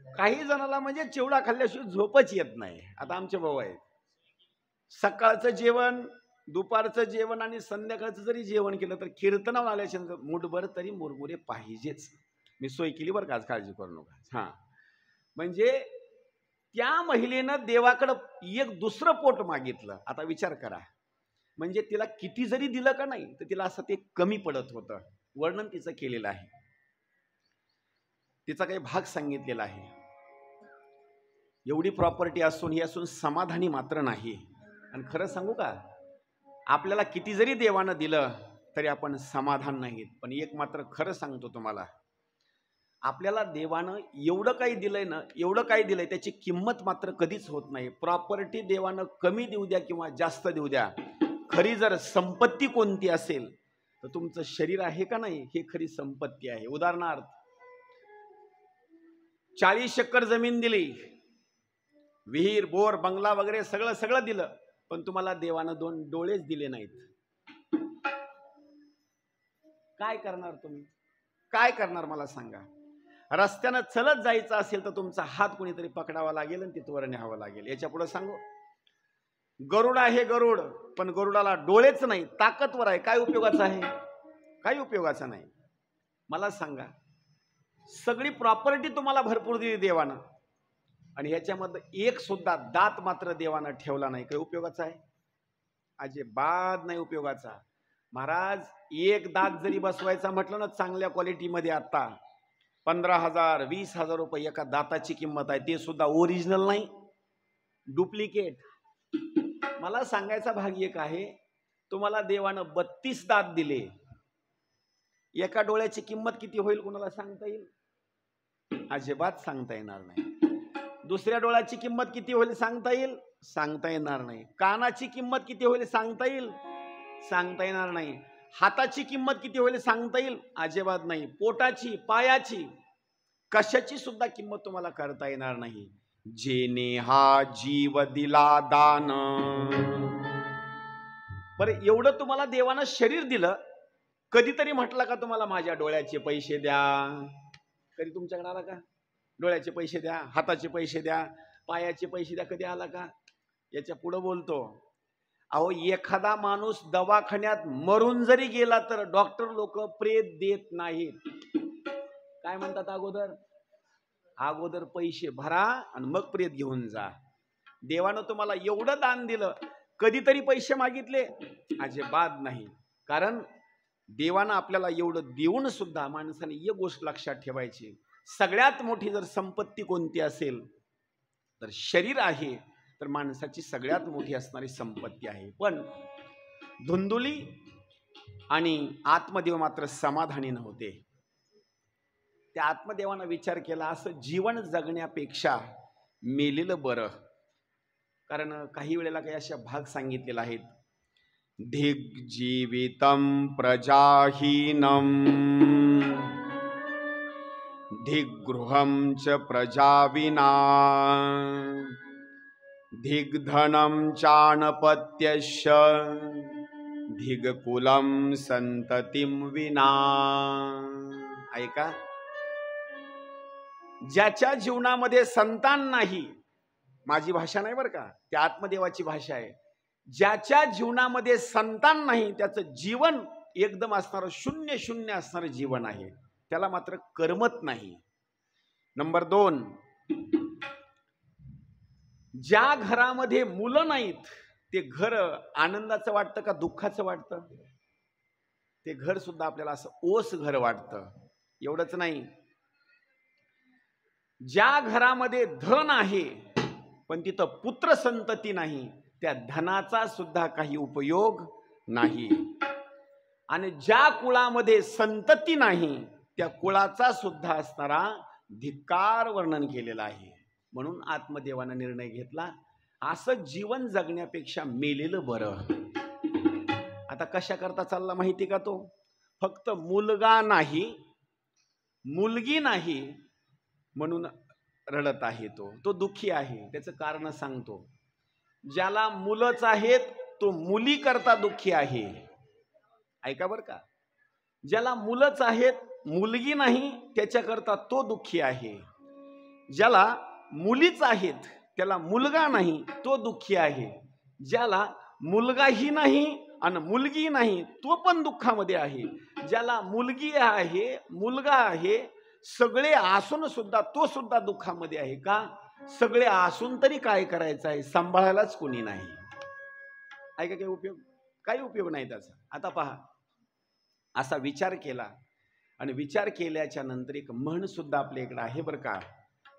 S1: काही जणाला म्हणजे चिवडा खाल्ल्याशिवाय झोपच येत नाही. आता आमचे भाऊ आहेत, सकाळचं जेवण, दुपारचं जेवण आणि संध्याकाळचं जरी जेवण केलं तर कीर्तनावर आल्याच्या मुठभर तरी मुरमुरे पाहिजेच. मी सोय केली बरं का, आज काळजी करू नका. हा, म्हणजे त्या महिलेनं देवाकडं एक दुसरं पोट मागितलं. आता विचार करा, म्हणजे तिला किती जरी दिलं का नाही तर तिला असं ते कमी पडत होतं. वर्णन तिचं केलेलं आहे, तिचा काही भाग सांगितलेला आहे. एवढी प्रॉपर्टी असून ही असून समाधानी मात्र नाही. आणि खरं सांगू का, आपल्याला किती जरी देवानं दिलं तरी आपण समाधान नाहीत. पण एक मात्र खरं सांगतो तुम्हाला, आपल्याला देवानं एवढं काही दिलंय ना, एवढं काही दिलंय त्याची किंमत मात्र कधीच होत नाही. प्रॉपर्टी देवानं कमी देऊ द्या किंवा जास्त देऊ द्या, खरी जर संपत्ती कोणती असेल तर तुमचं शरीर आहे का नाही हे खरी संपत्ती आहे. उदाहरणार्थ 40 एकर जमीन दिली, विहीर, बोर, बंगला वगैरे सगळं सगळं दिलं, पण तुम्हाला देवानं 2 डोळेच दिले नाहीत. काय करणार तुम्ही? काय करणार मला सांगा? रस्त्यानं चलत जायचं असेल तर तुमचा हात कोणीतरी पकडावा लागेल आणि तिथवर न्यावं लागेल. याच्या पुढे सांगू, गरुड आहे गरुड, पण गरुडाला डोळेच नाही, ताकदवर आहे, काय उपयोगाचं आहे? काही उपयोगाचं नाही. मला सांगा, सगळी प्रॉपर्टी तुम्हाला भरपूर दिली देवानं आणि ह्याच्यामध्ये एक सुद्धा दात मात्र देवानं ठेवला नाही, काही उपयोगाचा आहे? अजिबात नाही उपयोगाचा. महाराज, एक दात जरी बसवायचा म्हटलं ना चांगल्या क्वालिटीमध्ये, आता 15,000 20,000 रुपये एका दाताची किंमत आहे, ते सुद्धा ओरिजिनल नाही, डुप्लिकेट. मला सांगायचा भाग एक आहे, तुम्हाला देवानं 32 दात दिले, एका डोळ्याची किंमत किती होईल कोणाला सांगता येईल? अजिबात सांगता येणार नाही. दुसऱ्या डोळ्याची किंमत किती होईल सांगता येईल? सांगता येणार नाही. कानाची किंमत किती होईल सांगता येईल? सांगता येणार नाही. हाताची किंमत किती होईल सांगता येईल? अजिबात नाही. पोटाची, पायाची, कशाची सुद्धा किंमत तुम्हाला करता येणार नाही. जेने हा जीव दिला दान. बरं, एवढं तुम्हाला देवानं शरीर दिलं, कधीतरी म्हटलं का तुम्हाला माझ्या डोळ्याचे पैसे द्या? कधी तुमच्याकडे आला का? डोळ्याचे पैसे द्या, हाताचे पैसे द्या, पायाचे पैसे द्या, कधी आला का? याच्या पुढे बोलतो, अहो एखादा माणूस दवाखान्यात मरून जरी गेला तर डॉक्टर लोक प्रेत देत नाहीत. काय म्हणतात? अगोदर पैसे भरा आणि मग प्रेत घेऊन जा. देवानं तुम्हाला एवढं दान दिलं, कधीतरी पैसे मागितले? अजिबात नाही. कारण देवानं आपल्याला एवढं देऊन सुद्धा माणसाने एक गोष्ट लक्षात ठेवायची, सगळ्यात मोठी जर संपत्ती कोणती असेल तर शरीर आहे, तर माणसाची सगळ्यात मोठी असणारी संपत्ती आहे. पण धुंदुली आणि आत्मदेव मात्र समाधानी नव्हते. त्या आत्मदेवानं विचार केला, असं जीवन जगण्यापेक्षा मेलेलं बरं. कारण काही वेळेला काही अशा भाग सांगितलेला आहेत, धिग्जीवितं प्रजाहीनं धिग्गृहं च प्रजाविना धिग्धनं चानपत्यस्य धिग्कुलं संततिं विना. ऐका, ज्याच्या जीवनामध्ये संतान नाही, माझी भाषा नाही बरं का, त्या आत्मदेवाची भाषा आहे, ज्याच्या जीवनामध्ये संतान नाही त्याचं जीवन एकदम असणारं शून्य शून्य असणारं जीवन आहे, त्याला मात्र करमत नाही. नंबर 2, ज्या घरामध्ये मुलं नाहीत ते घर आनंदाचं वाटतं का दुःखाचं वाटतं? ते घर सुद्धा आपल्याला असं ओस घर वाटतं. एवढंच नाही, ज्या घरामध्ये धन आहे पण तिथं पुत्र संतती नाही, त्या धनाचा सुद्धा काही उपयोग नाही. आणि ज्या कुळामध्ये संतती नाही त्या कुळाचा सुद्धा असणारा धिक्कार वर्णन केलेला आहे. म्हणून आत्मदेवानं निर्णय घेतला, असं जीवन जगण्यापेक्षा मेलेलं बरं. आता कशा करता चालला माहिती का तो? फक्त मुलगा नाही, मुलगी नाही, म्हणून रडत आहे तो दुःखी आहे. त्याचं कारण सांगतो. ज्याला मुलंच आहेत तो मुली करता दुःखी आहे. ऐका बरं का, ज्याला मुलंच आहेत मुलगी नाही त्याच्याकरता तो दुःखी आहे. ज्याला मुलीच आहेत त्याला मुलगा नाही तो दुःखी आहे. ज्याला मुलगाही नाही आणि मुलगी नाही तो पण दुःखामध्ये आहे. ज्याला मुलगी आहे मुलगा आहे सगळे असून सुद्धा तो सुद्धा दुःखामध्ये आहे. का? सगळे असून तरी काय करायचं आहे, सांभाळायलाच कोणी नाही. ऐका काही उपयोग, काही उपयोग नाही त्याचा. आता पहा, असा विचार केला आणि विचार केल्याच्या नंतर एक म्हण सुद्धा आपल्या इकडे आहे बरं का.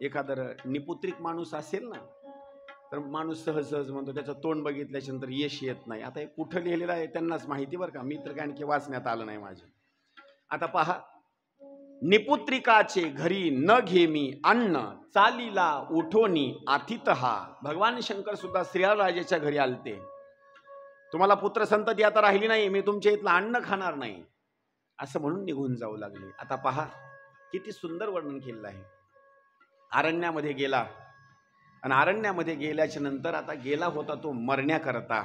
S1: एखादं निपुत्रिक माणूस असेल ना तर माणूस सहज सहज म्हणतो, त्याचं तोंड बघितल्याच्या नंतर यश येत नाही. आता हे कुठं लिहिलेलं आहे त्यांनाच माहिती बरं का, मी तर काय आणखी वाचण्यात आलं नाही माझ्या. आता पहा, निपुत्रिकाचे घरी न घे मी अन्न चालीला उठोनी आतिथहा. भगवान शंकर सुद्धा श्रीराजाच्या घरी आलते. तुम्हाला पुत्र संतती आता राहिली नाही, मी तुमच्या इथलं अन्न खाणार नाही असं म्हणून निघून जाऊ लागले. आता पहा किती सुंदर वर्णन केलेलं आहे. अरण्यामध्ये गेला आणि अरण्यामध्ये गेल्याच्या नंतर आता गेला होता तो मरण्याकरता,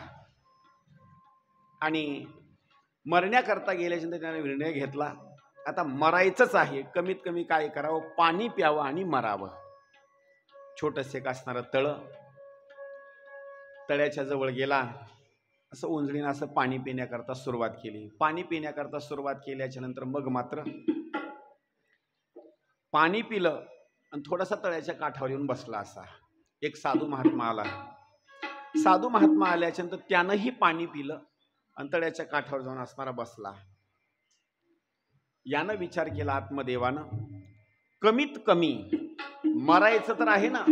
S1: आणि मरण्याकरता गेल्याच्या नंतर त्याने निर्णय घेतला आता मरायचंच आहे, कमीत कमी काय करावं, पाणी प्यावं आणि मरावं. छोटंसं एक असणारं तळ्याच्या जवळ गेला, असं उंजळीनं असं पाणी पिण्याकरता सुरुवात केली. पाणी पिण्याकरता सुरुवात केल्याच्या नंतर मग मात्र पाणी पिलं आणि थोडासा तळ्याच्या काठावर येऊन बसला. असा एक साधू महात्मा आला. साधू महात्मा आल्याच्या नंतर त्यानंही पाणी पिलं आणि तळ्याच्या काठावर जाऊन असणारा बसला. यानं विचार केला आत्मदेवानं, कमीत कमी मरायचं तर आहे ना,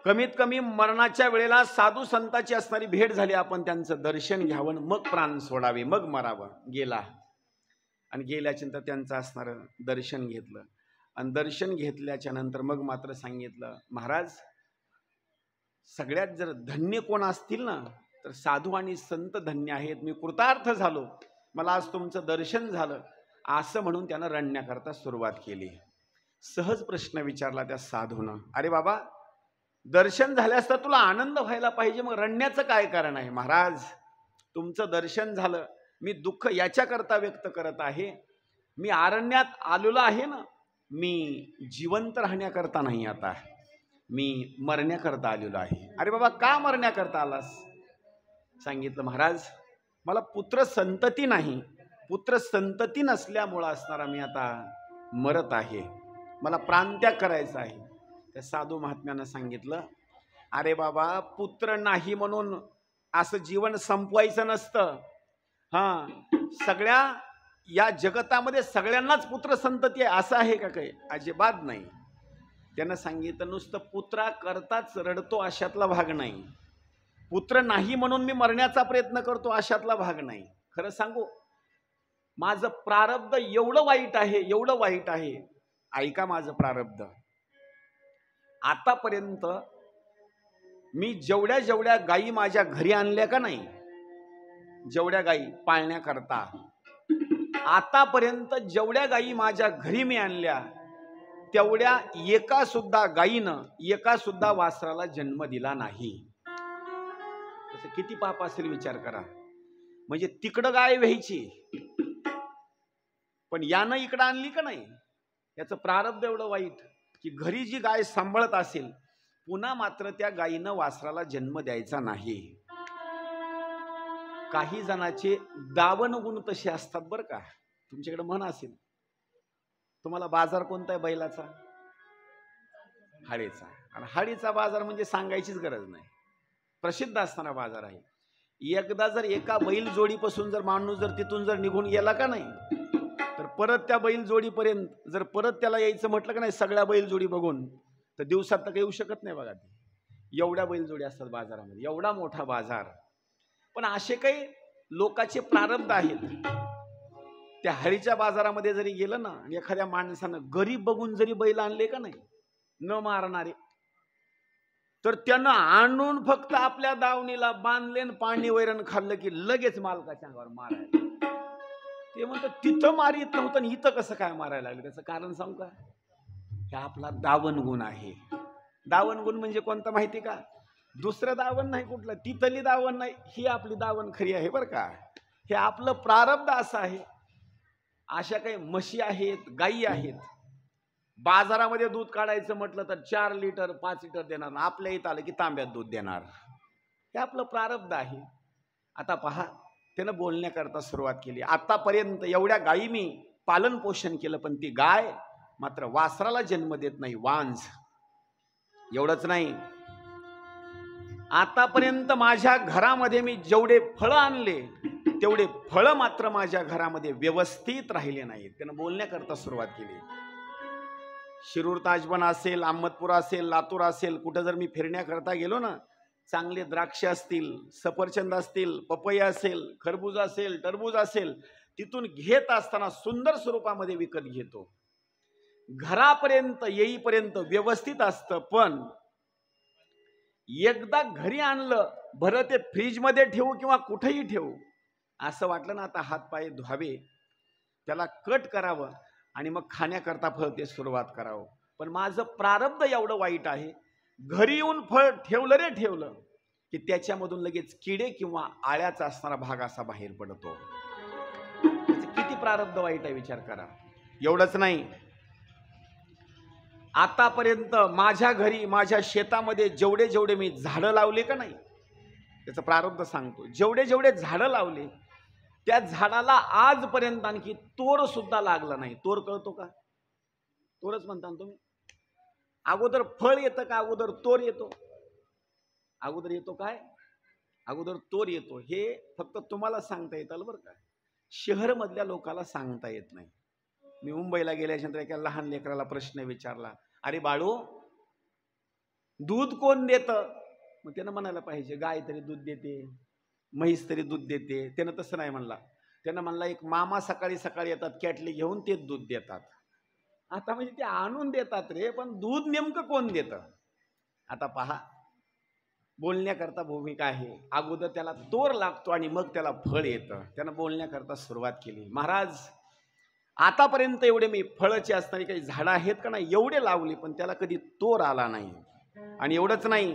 S1: कमीत कमी मरणाच्या वेळेला साधू संताची असणारी भेट झाली, आपण त्यांचं दर्शन घ्यावं, मग प्राण सोडावे, मग मरावं. गेला आणि गेल्याच्या नंतर त्यांचं असणारं दर्शन घेतलं आणि दर्शन घेतल्याच्या नंतर मग मात्र सांगितलं, महाराज सगळ्यात जर धन्य कोण असतील ना तर साधू आणि संत धन्य आहेत. मी कृतार्थ झालो, मला आज तुमचं दर्शन झालं असं म्हणून त्यानं रडण्याकरता सुरुवात केली. सहज प्रश्न विचारला त्या साधूनं, अरे बाबा दर्शन झाल्यास तर तुला आनंद व्हायला पाहिजे, मग रडण्याचं काय कारण आहे? महाराज तुमचं दर्शन झालं, मी दुःख याच्याकरता व्यक्त करत आहे, मी अरण्यात आलेलो आहे ना, मी जिवंत राहण्याकरता नाही, आता मी मरण्याकरता आलेलो आहे. अरे बाबा का मरण्याकरता आलास? सांगितलं, महाराज मला पुत्र संतती नाही, पुत्र संतती नसल्यामुळं असणारा मी आता मरत आहे, मला प्राणत्याग करायचा आहे. त्या साधू महात्म्यानं सांगितलं, अरे बाबा पुत्र नाही म्हणून असं जीवन संपवायचं नसतं. सगळ्या या जगतामध्ये सगळ्यांनाच पुत्र संतती आहे असं आहे का काही? अजिबात नाही. त्यानं सांगितलं, नुसतं पुत्रा करताच रडतो अशातला भाग नाही, पुत्र नाही म्हणून मी मरण्याचा प्रयत्न करतो अशातला भाग नाही. खरं सांगू, माझं प्रारब्ध एवढं वाईट आहे, एवढं वाईट आहे. ऐका माझं प्रारब्ध. आतापर्यंत मी जेवढ्या जेवढ्या गायी माझ्या घरी आणल्या का नाही, जेवढ्या गायी पाळण्याकरता, आतापर्यंत जेवढ्या गायी माझ्या घरी मी आणल्या तेवढ्या एका सुद्धा गायीनं एका सुद्धा वासराला जन्म दिला नाही. तसं किती पाप असेल विचार करा. म्हणजे तिकडं गाय व्हायची पण यानं इकडं आणली का नाही, याचं प्रारब्ध एवढं वाईट की घरी जी गाय सांभाळत असेल पुन्हा मात्र त्या गायीनं वासराला जन्म द्यायचा नाही. काही जणांचे दावण गुण तसे असतात बरं का. तुमच्याकडे म्हण असेल, तुम्हाला बाजार कोणता आहे बैलाचा? हाडीचा. आणि हाडीचा बाजार म्हणजे सांगायचीच गरज नाही, प्रसिद्ध असणारा बाजार आहे. एकदा जर एका बैल जोडीपासून जर माणूस जर तिथून जर निघून गेला का नाही तर परत त्या बैल जोडीपर्यंत जर परत त्याला यायचं म्हटलं का नाही सगळ्या बैल जोडी बघून, तर दिवसात तर काही येऊ शकत नाही बघा. ते एवढ्या बैल जोडी असतात बाजारामध्ये, एवढा मोठा बाजार. पण असे काही लोकांचे प्रारब्ध आहेत. त्या हळीच्या बाजारामध्ये जरी गेलं ना आणि एखाद्या माणसानं गरीब बघून जरी बैल आणले का नाही न मारणारे, तर त्यानं आणून फक्त आपल्या दावणीला बांधले, पाणी वैरण खाल्लं की लगेच मालकाच्या अंगावर मारायला. ते म्हणतात तिथं मारित नव्हतं, इथं कसं काय मारायला लागलं? त्याचं कारण सांगू का? हे आपला दावण गुण आहे. दावण गुण म्हणजे कोणतं माहिती का? दुसरं दावण नाही कुठलं, तिथली दावण नाही, ही आपली दावण खरी आहे बरं का. हे आपलं प्रारब्ध असं आहे. अशा काही म्हशी आहेत, गायी आहेत, बाजारामध्ये दूध काढायचं म्हटलं तर 4 लिटर 5 लिटर देणार, आपल्या इथं आलं की तांब्यात दूध देणार. हे आपलं प्रारब्ध आहे. आता पहा, त्यानं बोलण्याकरता सुरुवात केली. आतापर्यंत एवढ्या गायी मी पालन पोषण केलं, पण ती गाय मात्र वासराला जन्म देत नाही, वांज. एवढंच नाही, आतापर्यंत माझ्या घरामध्ये मी जेवढे फळं आणले तेवढे फळं मात्र माझ्या घरामध्ये व्यवस्थित राहिले नाहीत. त्यानं बोलण्याकरता सुरुवात केली. शिरूर ताजबन असेल, अहमदपूर असेल, लातूर असेल, कुठं जर मी फिरण्याकरता गेलो ना, चांगले द्राक्ष असतील, सफरचंद असतील, पपई असेल, खरबूज असेल, टरबूज असेल, तिथून घेत असताना सुंदर स्वरूपामध्ये विकत घेतो. घरापर्यंत येईपर्यंत व्यवस्थित असतं, पण एकदा घरी आणलं, बरं ते फ्रीजमध्ये ठेवू किंवा कुठेही ठेवू, असं वाटलं ना आता हातपाय धुवावे, त्याला कट करावं आणि मग खाण्याकरता फळ ते सुरुवात करावं. पण माझं प्रारब्ध एवढं वाईट आहे, घरी येऊन फळ ठेवलं रे ठेवलं की त्याच्यामधून लगेच किडे किंवा आळ्याचा असणारा भाग असा बाहेर पडतो. किती प्रारब्ध वाईट आहे विचार करा. एवढंच नाही, आतापर्यंत माझ्या घरी माझ्या शेतामध्ये जेवढे जेवढे मी झाडं लावले का नाही, त्याचं प्रारब्ध सांगतो. जेवढे जेवढे झाडं लावले त्या झाडाला आजपर्यंत आणखी तोर सुद्धा लागला नाही. तोर कळतो का? तोरच म्हणता ना तुम्ही. अगोदर फळ येतं का अगोदर तोर येतो? अगोदर येतो काय? अगोदर तोर येतो. हे फक्त तुम्हाला सांगता येतं बरं का, शहर मधल्या लोकांना सांगता येत नाही. मी मुंबईला गेल्यानंतर एका लहान लेकराला प्रश्न विचारला, अरे बाळू, दूध कोण देतं? मग त्यानं म्हणायला पाहिजे गाय तरी दूध देते, म्हैस तरी दूध देते. त्यानं तसं नाही म्हणला. त्यानं म्हणला एक मामा सकाळी सकाळी येतात कॅटली घेऊन, ते दूध देतात. आता म्हणजे ते आणून देतात रे, पण दूध नेमकं कोण देतं? आता पहा, बोलण्याकरता भूमिका आहे. अगोदर त्याला तोर लागतो आणि मग त्याला फळ येतं. त्यानं बोलण्याकरता सुरुवात केली. महाराज, आतापर्यंत एवढे मी फळाचे असणारी काही झाडं आहेत का नाही एवढे लावले, पण त्याला कधी तोर आला नाही. आणि एवढंच नाही,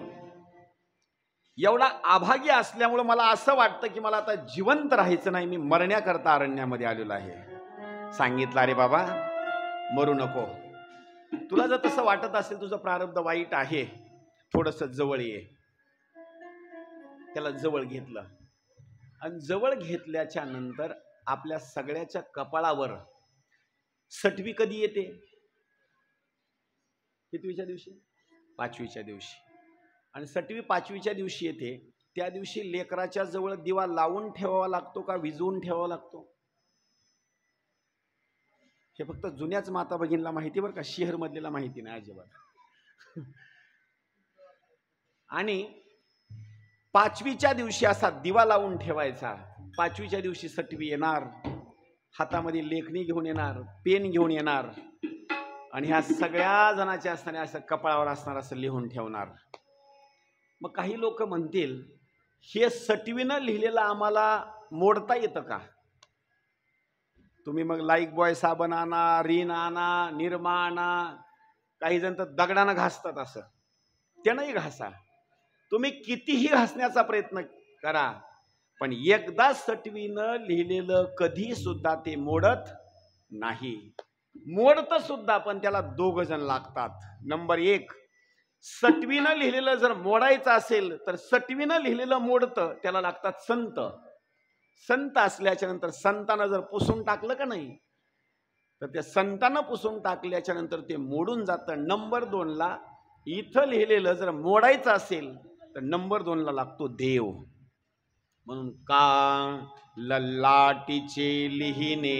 S1: एवढा अभागी असल्यामुळे मला असं वाटतं की मला आता जिवंत राहायचं नाही, मी मरण्याकरता अरण्यामध्ये आलेलो आहे. सांगितलं, अरे बाबा मरू नको. तुला जर तसं वाटत असेल, तुझं प्रारब्ध वाईट आहे, थोडंसं जवळ ये. त्याला जवळ घेतलं आणि जवळ घेतल्याच्या नंतर आपल्या सगळ्याच्या कपाळावर सटवी कधी येते? कितवीच्या दिवशी? 5वीच्या दिवशी. आणि सटवी 5वीच्या दिवशी येते. त्या दिवशी लेकराच्या जवळ दिवा लावून ठेवावा लागतो का विजवून ठेवावा लागतो? हे फक्त जुन्याच माता भगिनीला माहिती बरं का, शहर मधल्याला माहिती नाही अजिबात. आणि 5वीच्या दिवशी असा दिवा लावून ठेवायचा. 5वीच्या दिवशी सटवी येणार, हातामध्ये लेखणी घेऊन येणार, पेन घेऊन येणार आणि ह्या सगळ्या जणांच्या असणाऱ्या असं कपाळावर असणार असं लिहून ठेवणार. मग काही लोक म्हणतील, हे सटवीनं लिहिलेलं आम्हाला मोडता येतं का? तुम्ही मग लाईक बॉय साबण आणा, रिन आणा, निरमा आणा, काही जण तर दगडानं घासतात, असं त्यानंही घासा. तुम्ही कितीही घासण्याचा प्रयत्न करा, पण एकदा सटवीनं लिहिलेलं कधी सुद्धा ते मोडत नाही. मोडतं सुद्धा, पण त्याला 2 जण लागतात. नंबर 1, सटवीनं लिहिलेलं जर मोडायचं असेल तर सटवीनं लिहिलेलं मोडतं, त्याला लागतात संत. संत असल्याच्या नंतर संतानं जर पुसून टाकलं का नाही, तर त्या संतानं पुसून टाकल्याच्या नंतर ते मोडून जातं. नंबर 2ला इथं लिहिलेलं जर मोडायचं असेल तर नंबर 2ला लागतो देव. म्हणून का ललाटीचे लिहिणे,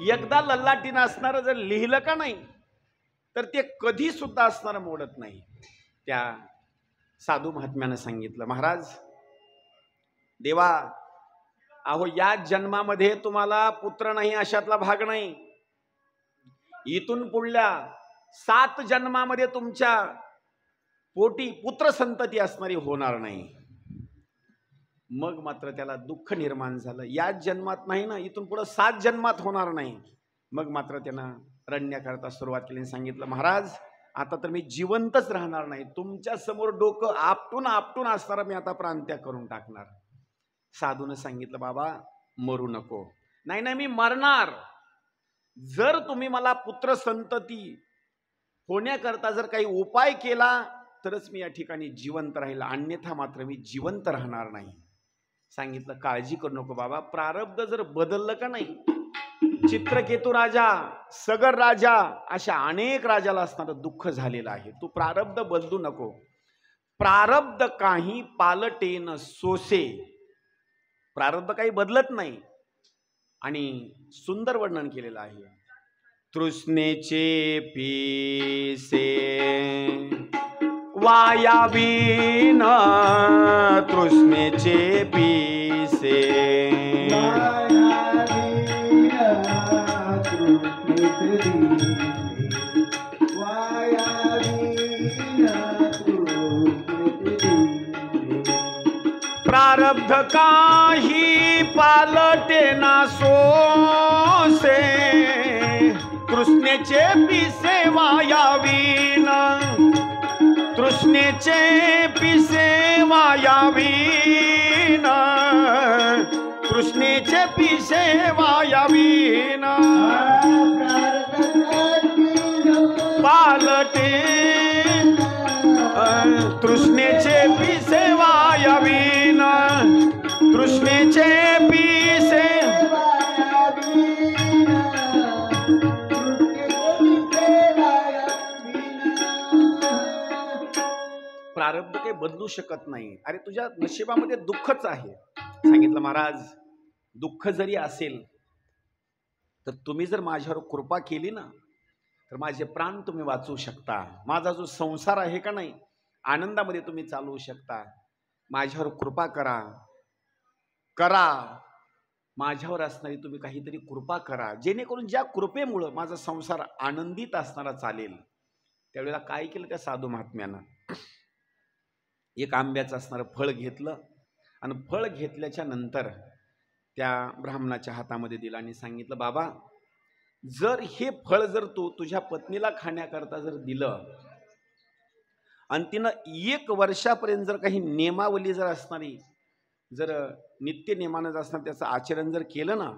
S1: एकदा ललाटीनं असणारं जर लिहिलं का नाही तर ते कधी सुद्धा असणारं मोडत नाही. त्या साधू महात्म्यानं सांगितलं, महाराज देवा, अहो या जन्मामध्ये तुम्हाला पुत्र नाही अशातला भाग नाही. इथून पुढल्या 7 जन्मामध्ये तुमच्या पोटी पुत्र संतती असणारी होणार नाही. मग मात्र त्याला दुःख निर्माण झालं. याच जन्मात नाही ना, इथून पुढे 7 जन्मात होणार नाही. मग मात्र त्यांना रडण्याकरता सुरुवात केली. सांगितलं महाराज आता तर मी जिवंतच राहणार नाही, तुमच्या समोर डोकं आपटून आपटून असणारा मी आता प्राणत्याग करून टाकणार. साधूनं सांगितलं बाबा मरू नको. नाही नाही मी मरणार, जर तुम्ही मला पुत्र संतती होण्याकरता जर काही उपाय केला तरच मी या ठिकाणी जिवंत राहील, अन्यथा मात्र मी जिवंत राहणार नाही. सांगितलं काळजी करू नको बाबा, प्रारब्ध जर बदललं का नाही, चित्रकेतू राजा, सगर राजा, अशा अनेक राजाला असणारं दुःख झालेलं आहे. तू प्रारब्ध बदलू नको. प्रारब्ध काही पालटेन सोसे, प्रारब्ध काही बदलत नाही. आणि सुंदर वर्णन केलेलं आहे. तृष्णेचे पिसे वायावीन, तृष्णेचे पिसे प्रारब्ध काही पालटे ना सोसे, तृष्णेचे पिसे वायावीन, तृष्णेचे पिसे वायावीन, तृष्णेचे पिसे वायावीन पालटे, तृष्णेचे पिसे वायावीन, तृष्णेचे पिसे प्रारब्ध काही बदलू शकत नाही. अरे तुझ्या नशिबामध्ये दुःखच आहे. सांगितलं महाराज दुःख जरी असेल तर तुम्ही जर माझ्यावर कृपा केली ना तर माझे प्राण तुम्ही वाचवू शकता. माझा जो संसार आहे का नाही आनंदामध्ये तुम्ही चालवू शकता. माझ्यावर कृपा करा, करा, माझ्यावर असणारी तुम्ही काहीतरी कृपा करा, जेणेकरून ज्या कृपेमुळं माझा संसार आनंदित असणारा चालेल. त्यावेळेला काय केलं त्या साधू महात्म्यानं, एक आंब्याचं असणारं फळ घेतलं आणि फळ घेतल्याच्या नंतर त्या ब्राह्मणाच्या हातामध्ये दिलं आणि सांगितलं बाबा जर हे फळ जर तू तुझ्या पत्नीला खाण्याकरता जर दिलं आणि तिनं 1 वर्षापर्यंत जर काही नियमावली जर असणारी जर नित्य नियमानं जर असणार त्याचं आचरण जर केलं ना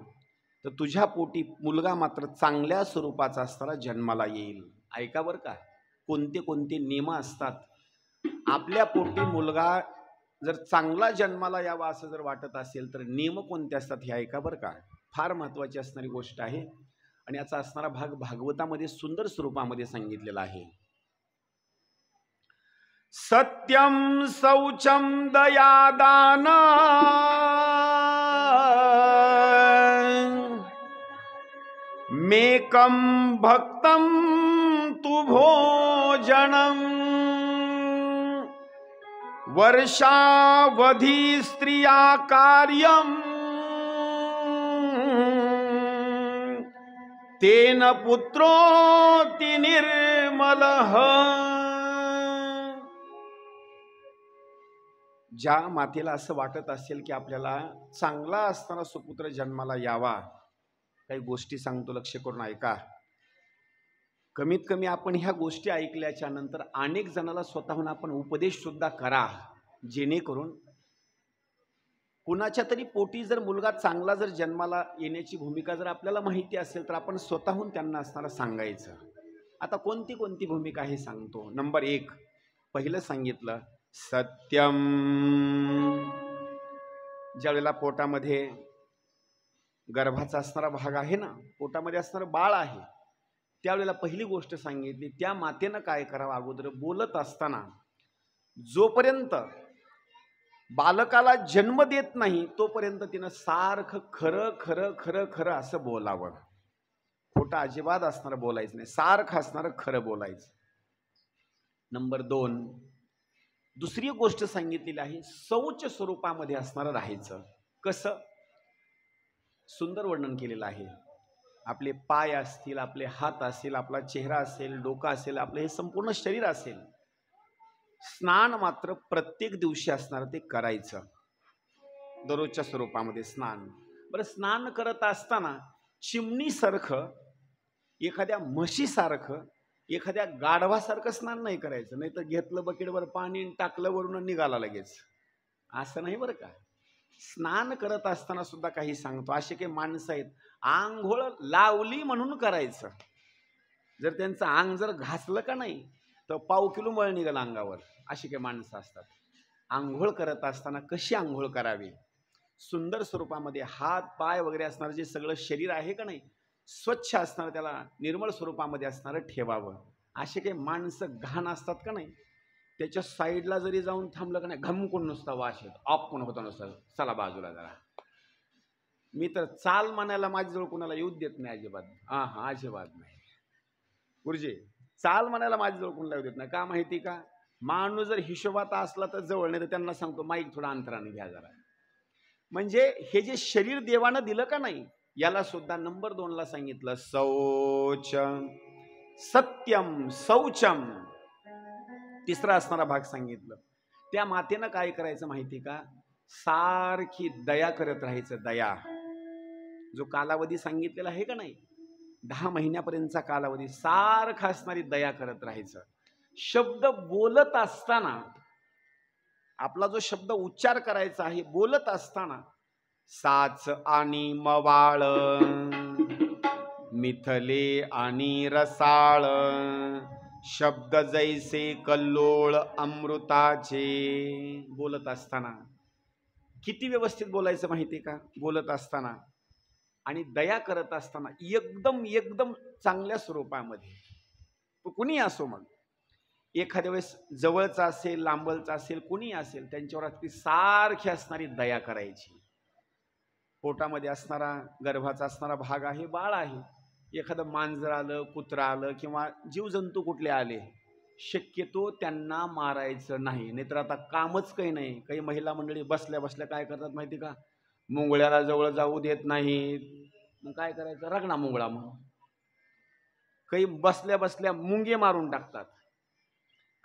S1: तर तुझ्या पोटी मुलगा मात्र चांगल्या स्वरूपाचा असणारा जन्माला येईल. ऐका बरं का कोणते कोणते नियम असतात. आपल्या पोटी मुलगा जर चांगला जन्माला यावा असं जर वाटत असेल तर नियम कोणते असतात हे ऐका बरं का. फार महत्त्वाची असणारी गोष्ट आहे आणि याचा असणारा भाग भागवतामध्ये सुंदर स्वरूपामध्ये सांगितलेला आहे. सत्यम शौचम दयादान मेकम भक्तम तु भोजनम वर्षावधी स्त्रिया कार्यम तेन पुत्रोति निर्मलः. ज्या मातेला असं वाटत असेल की आपल्याला चांगला असताना सुपुत्र जन्माला यावा, काही गोष्टी सांगतो लक्ष करून ऐका. कमीत कमी आपण ह्या गोष्टी ऐकल्याच्या नंतर अनेक जणाला स्वतःहून आपण उपदेश सुद्धा करा, जेणेकरून कुणाच्या तरी पोटी जर मुलगा चांगला जर जन्माला येण्याची भूमिका जर आपल्याला माहिती असेल तर आपण स्वतःहून त्यांना असणारा सांगायचं. आता कोणती कोणती भूमिका हे सांगतो. नंबर 1 पहिलं सांगितलं सत्यम. ज्यावेळेला पोटामध्ये गर्भाचा असणारा भाग आहे ना, पोटामध्ये असणारं बाळ आहे, त्यावेळेला पहिली गोष्ट सांगितली त्या मातेनं काय करावं. अगोदर बोलत असताना जोपर्यंत बालकाला जन्म देत नाही तोपर्यंत तिनं सारखं खरं खरं खरं खरं असं बोलावं. खोटं अजिबात असणारं बोलायचं नाही, सारखं असणारं खरं बोलायचं. नंबर 2 दुसरी गोष्ट सांगितलेली आहे शौच स्वरूपामध्ये असणारं राहायचं. कसं सुंदर वर्णन केलेलं आहे. आपले पाय असतील, आपले हात असतील, आपला चेहरा असेल, डोकं असेल, आपलं हे संपूर्ण शरीर असेल, स्नान मात्र प्रत्येक दिवशी असणार ते करायचं. दररोजच्या स्वरूपामध्ये स्नान. बरं स्नान करत असताना चिमणीसारखं एखाद्या म्हशीसारखं, एखाद्या गाढवासारखं स्नान नाही करायचं. नाही तर घेतलं बकेटवर पाणी आणि टाकलं वरून निघाला लगेच, असं नाही बरं का. स्नान करत असताना सुद्धा काही सांगतो. असे काही माणसं आहेत, आंघोळ लावली म्हणून करायचं. जर त्यांचं अंग जर घासलं का नाही तर पाव किलो मळ निघाल अंगावर. अशी काही माणसं असतात. आंघोळ करत असताना कशी आंघोळ करावी, सुंदर स्वरूपामध्ये हात पाय वगैरे असणारं जे सगळं शरीर आहे का नाही, स्वच्छ असणारं, त्याला निर्मळ स्वरूपामध्ये असणारं ठेवावं. असे काही माणसं घाण असतात का नाही, त्याच्या साईडला जरी जाऊन थांबलं का नाही, घमकून नुसता वास येतो, ऑफ पण होतं नुसतं, चला बाजूला जरा. मी तर चाल म्हणायला माझ्याजवळ कुणाला येऊच देत नाही अजिबात. अजिबात नाही गुरुजी, चाल म्हणायला माझ्याजवळ कुणाला येऊ देत नाही. का माहिती का, माणूस जर हिशोबात असला तर जवळ, नाही तर त्यांना सांगतो माईक थोडा अंतराने घ्या जरा. म्हणजे हे जे शरीर देवानं दिलं का नाही, याला सुद्धा नंबर 2 ला सांगितलं शौच, सत्यम, शौचम. तिसरा असणारा भाग सांगितलं. त्या मातेनं काय करायचं माहिती का, सारखी दया करत राहायचं. दया, जो कालावधी सांगितलेला आहे का नाही, 10 महिन्यापर्यंतचा कालावधी, सारखा असणारी दया करत राहायचं. शब्द बोलत असताना, आपला जो शब्द उच्चार करायचा आहे बोलत असताना, साच आणि मवाळ, मिथले आणि रसाळ, शब्द जैसे कल्लोळ अमृताचे. बोलत असताना किती व्यवस्थित बोलायचं माहिती का, बोलत असताना. आणि दया करत असताना एकदम एकदम चांगल्या स्वरूपामध्ये. कुणी असो, मग एखाद्या वेळेस जवळचा असेल, लांबलचा असेल, कुणी असेल, त्यांच्यावर ती सारखी असणारी दया करायची. पोटामध्ये असणारा, गर्भाचा असणारा भाग आहे, बाळ आहे, एखादं मांजर आलं, कुत्रा आलं किंवा जीवजंतू कुठले आले, शक्यतो त्यांना मारायचं नाही. नाहीतर आता कामच काही नाही. काही महिला मंडळी बसल्या बसल्या काय करतात माहिती का, मुंगळ्याला जवळ जाऊ देत नाहीत. मग काय करायचं, रगणा मुंगळा. मग काही बसल्या बसल्या मुंगे मारून टाकतात,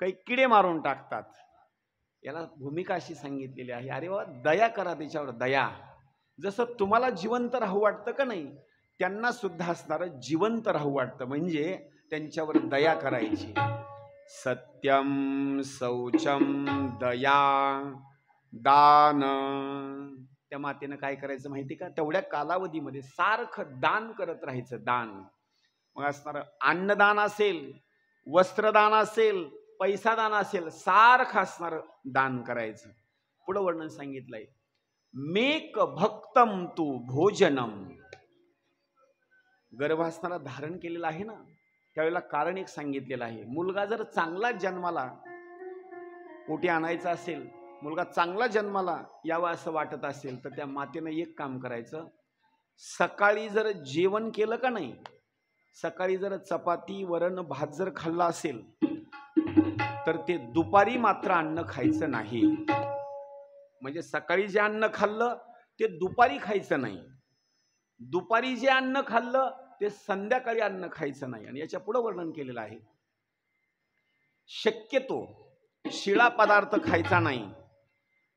S1: काही किडे मारून टाकतात. याला भूमिका अशी सांगितलेली आहे, अरे बाबा दया करा त्याच्यावर, दया. जसं तुम्हाला जिवंत राहू वाटतं का नाही, त्यांना सुद्धा असणारं जिवंत राहू वाटतं, म्हणजे त्यांच्यावर दया करायची. सत्यम, शौचम, दया, दान. त्या मातेनं काय करायचं माहिती का, तेवढ्या कालावधीमध्ये सारखं दान करत राहायचं. दान मग असणारं अन्नदान असेल, वस्त्रदान असेल, पैसा दान असेल, सारखं असणारं दान करायचं. पुढं वर्णन सांगितलंय, मेक भक्तम तू भोजनम. गर्भ असणारा धारण केलेला आहे ना, त्यावेळेला कारण एक सांगितलेलं आहे. मुलगा जर चांगला जन्माला पोटी आणायचा असेल, मुलगा चांगला जन्माला यावा असं वाटत असेल, तर त्या मातेनं एक काम करायचं. सकाळी जर जेवण केलं का नाही, सकाळी जर चपाती वरण भात जर खाल्ला असेल, तर ते दुपारी मात्र अन्न खायचं नाही. म्हणजे सकाळी जे अन्न खाल्लं ते दुपारी खायचं नाही, दुपारी जे अन्न खाल्लं ते संध्याकाळी अन्न खायचं नाही. आणि याच्या पुढे वर्णन केलेलं आहे, शक्यतो शिळा पदार्थ खायचा नाही.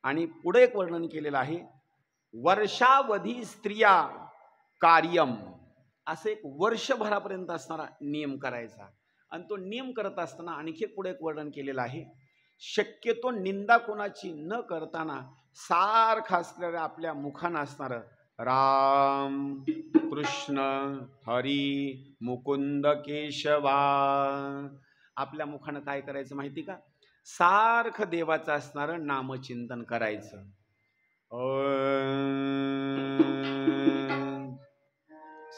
S1: आणि पुढे एक वर्णन केलेलं आहे, वर्षावधी स्त्रिया कार्यम. असं एक वर्षभरापर्यंत असणारा नियम करायचा. आणि तो नियम करत असताना आणखी पुढे एक वर्णन केलेलं आहे, शक्यतो निंदा कोणाची न करताना सारखं असलेल्या आपल्या मुखानं असणारं राम कृष्ण हरी मुकुंद केशवा. आपल्या मुखानं काय करायचं माहिती का, सारखं देवाचं असणारं नामचिंतन करायचं.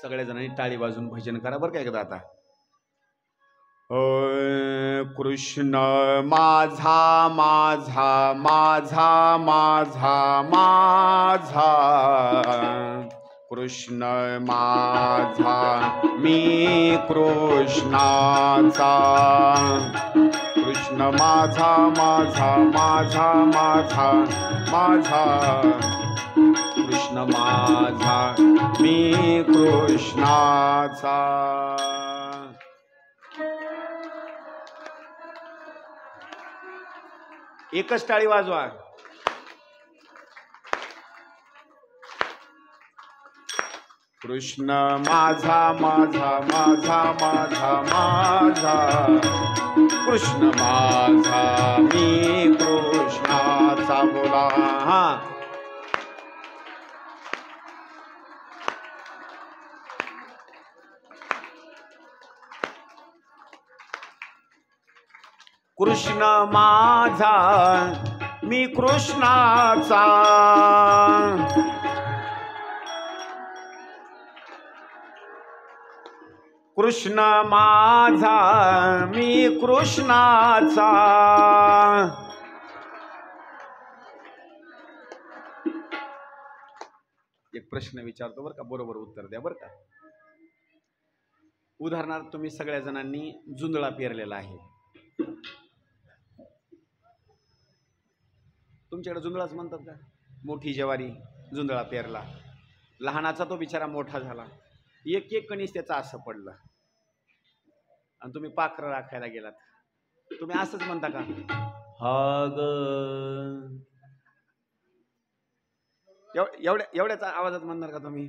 S1: सगळ्याजणांनी टाळी वाजून भजन करा बरं का एकदा. आता कृष्ण माझा माझा माझा माझा माझा, कृष्ण माझा मी कृष्णाचा, कृष्ण माझा माझा माझा माझा माझा, कृष्ण माझा मी कृष्णाचा. एकच टाळी वाजवा. कृष्ण माझा माझा माझा माझा माझा कृष्ण माझा मी कृष्णाचा बोला. हा कृष्ण माझा मी कृष्णाचा. कृष्ण माझा मी कृष्णाचा. एक प्रश्न विचारतो बरं का, बरोबर उत्तर द्या बरं का. उदाहरणार्थ तुम्ही सगळ्या जणांनी जुंधळा पेरलेला आहे. तुमच्याकडे जुंधळाच म्हणतात का? मोठी ज्वारी जुंधळा पेरला, लहानाचा तो बिचारा मोठा झाला, एक एक कणीस त्याचं असं पडलं आणि तुम्ही पाखरं राखायला गेलात. तुम्ही असंच म्हणता का? हा ग. एवढ्याचा आवाजात म्हणणार का तुम्ही?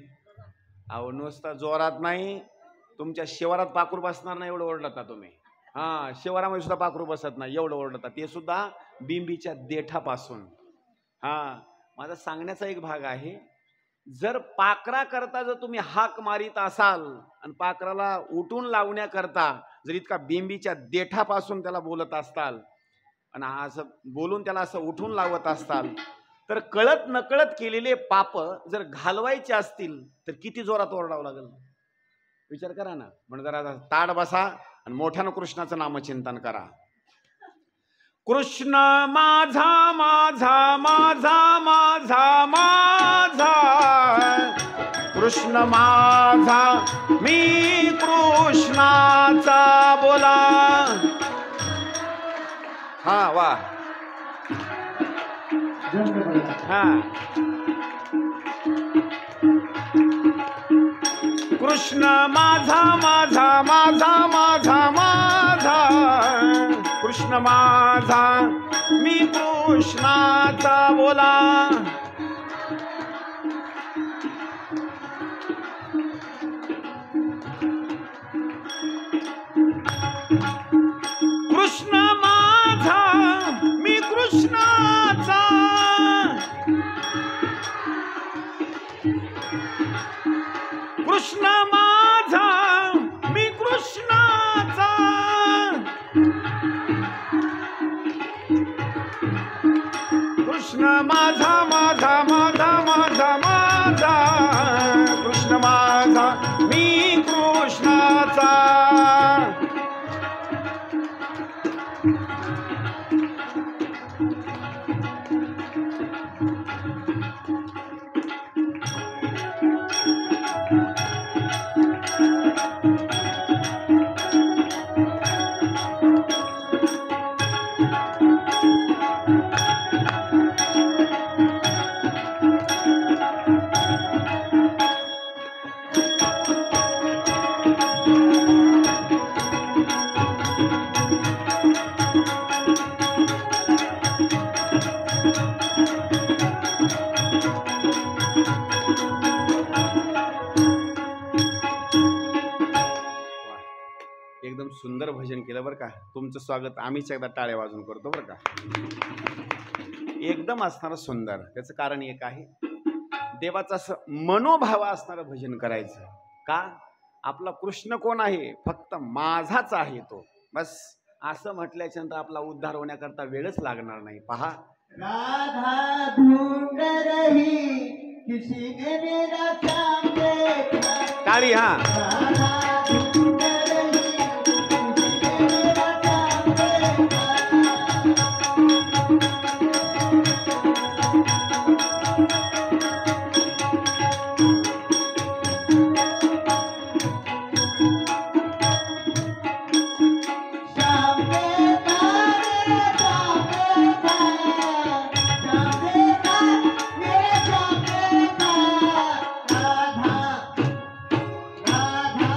S1: अहो नुसता जोरात नाही, तुमच्या शिवारात पाखरू बसणार नाही एवढं ओरडता तुम्ही. हा, शिवारामध्ये सुद्धा पाखरू बसत नाही एवढं ओरडता, ते सुद्धा बिंबीच्या देठापासून. हा, माझा सांगण्याचा एक भाग आहे, जर पाखरा करता जर तुम्ही हाक मारित असाल आणि पाखराला उठून लावण्याकरता जर इतका बिंबीच्या देठापासून त्याला बोलत असताल आणि असं बोलून त्याला असं उठून लावत असताल, तर कळत नकळत केलेले पाप जर घालवायचे असतील तर किती जोरात ओरडावं लागेल विचार करा ना. म्हणजे जरा ताड बसा आणि मोठ्यानं कृष्णाचं नामचिंतन करा. कृष्ण माझा माझा माझा माझा माझा कृष्ण माझा मी कृष्णाचा बोला. हा वा. हा, कृष्ण माझा माझा माझा माझा माझा कृष्ण माझा मी कृष्णाचा बोला. कृष्ण माझा मी कृष्णाचा. कृष्ण माझा मी कृष्णाचा. कृष्ण माझा माझा माझा माझा माझा कृष्ण माझा मी कृष्णाचा. एकदम सुंदर भजन केलं बरं का. तुमचं स्वागत आम्हीच एकदा टाळ्या वाजून करतो बरं का. एकदम असणारं सुंदर. त्याचं कारण एक आहे, देवाचा असं मनोभाव असणारं भजन करायचं. का? आपला कृष्ण कोण आहे? फक्त माझाच आहे तो. बस असं म्हटल्याच्या नंतर आपला उद्धार होण्याकरता वेळच लागणार नाही. पहा,
S2: राधा ढूंढ रही किसी ने मेरा श्याम देखा.
S1: टाळी. हा,
S2: राधा ढूंढ रही किसी ने मेरा श्याम देखा. श्याम देखा रे श्याम देखा. श्याम देखा मेरे श्याम देखा. राधा राधा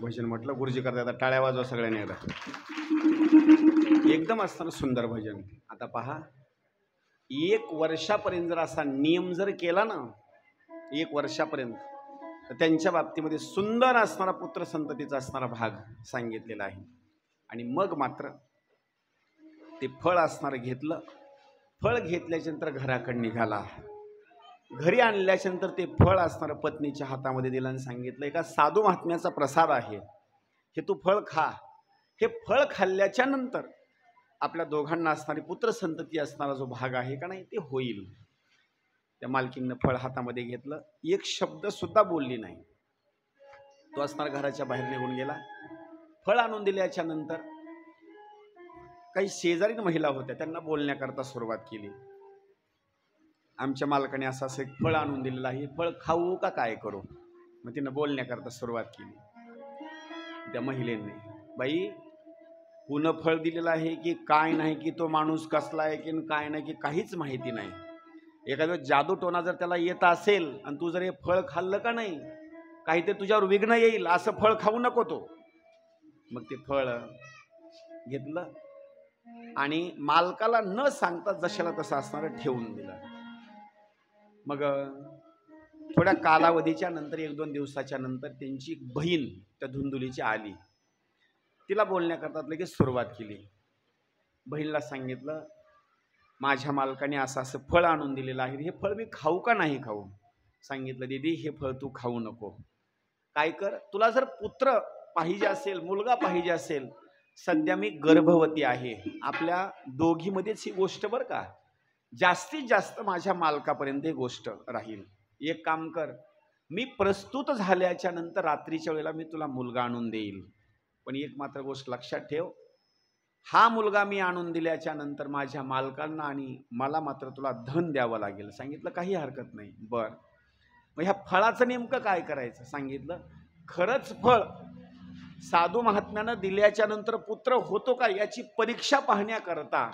S1: भजन म्हटलं. गुरुजी करता आता टाळ्या वाजवा सगळ्यांनी एकदा. एकदम असताना सुंदर भजन. आता पहा, 1 वर्षापर्यंत जर असा नियम जर केला ना, 1 वर्षापर्यंत, तर त्यांच्या बाबतीमध्ये सुंदर असणारा पुत्र संततीचा असणारा भाग सांगितलेला आहे. आणि मग मात्र ते फळ असणारं घेतलं. फळ घेतल्याच्यानंतर घराकडे निघाला. घरी आणल्याच्यानंतर ते फळ असणारं पत्नीच्या हातामध्ये दिलं आणि सांगितलं, एका साधू महात्म्याचा प्रसाद आहे, हे तू फळ खा. हे फळ खाल्ल्याच्या नंतर आपल्या दोघांना असणारी पुत्र संतती असणारा जो भाग आहे का नाही, ते होईल. त्या मालकीनं फळ हातामध्ये घेतलं. एक शब्द सुद्धा बोलली नाही. तो असणार घराच्या बाहेर निघून गेला. फळ आणून दिल्याच्या नंतर काही शेजारीन महिला होत्या, त्यांना बोलण्याकरता सुरुवात केली. आमच्या मालकाने असं असं एक फळ आणून दिलेलं आहे, फळ खाऊ का काय करू? मग तिनं बोलण्याकरता सुरुवात केली. त्या महिलेने, बाई पुन्हा फळ दिलेलं आहे की काय नाही, की तो माणूस कसला आहे की काय नाही, की काहीच माहिती नाही. एखादा जादू टोना जर त्याला येत असेल आणि तू जर हे फळ खाल्लं का नाही, काहीतरी तुझ्यावर विघ्न येईल, असं फळ खाऊ नको तो. मग ते फळ घेतलं आणि मालकाला न सांगता जशाला तसं असणारं ठेवून दिलं. मग थोड्या कालावधीच्या नंतर 1-2 दिवसाच्या नंतर त्यांची बहीण त्या धुंदुलीची आली. तिला बोलण्याकरता लगेच सुरुवात केली. बहिणीला सांगितलं, माझ्या मालकाने असं असं फळ आणून दिलेलं आहे, हे फळ मी खाऊ का नाही खाऊ? सांगितलं, दीदी हे फळ तू खाऊ नको. काय कर, तुला जर पुत्र पाहिजे असेल, मुलगा पाहिजे असेल, सध्या मी गर्भवती आहे. आपल्या दोघीमध्येच ही गोष्ट बरं का, जास्तीत जास्त माझ्या मालकापर्यंत ही गोष्ट राहील. एक काम कर, मी प्रस्तुत झाल्याच्या नंतर रात्रीच्या वेळेला मी तुला मुलगा आणून देईल. पण एक मात्र गोष्ट लक्षात ठेव, हा मुलगा मी आणून दिल्याच्या नंतर माझ्या मालकांना आणि मला मात्र तुला धन द्यावं लागेल. सांगितलं, काही हरकत नाही. बरं, मग ह्या फळाचं नेमकं काय करायचं? सांगितलं, खरंच फळ साधू महात्म्यानं दिल्याच्या नंतर पुत्र होतो का याची परीक्षा पाहण्याकरता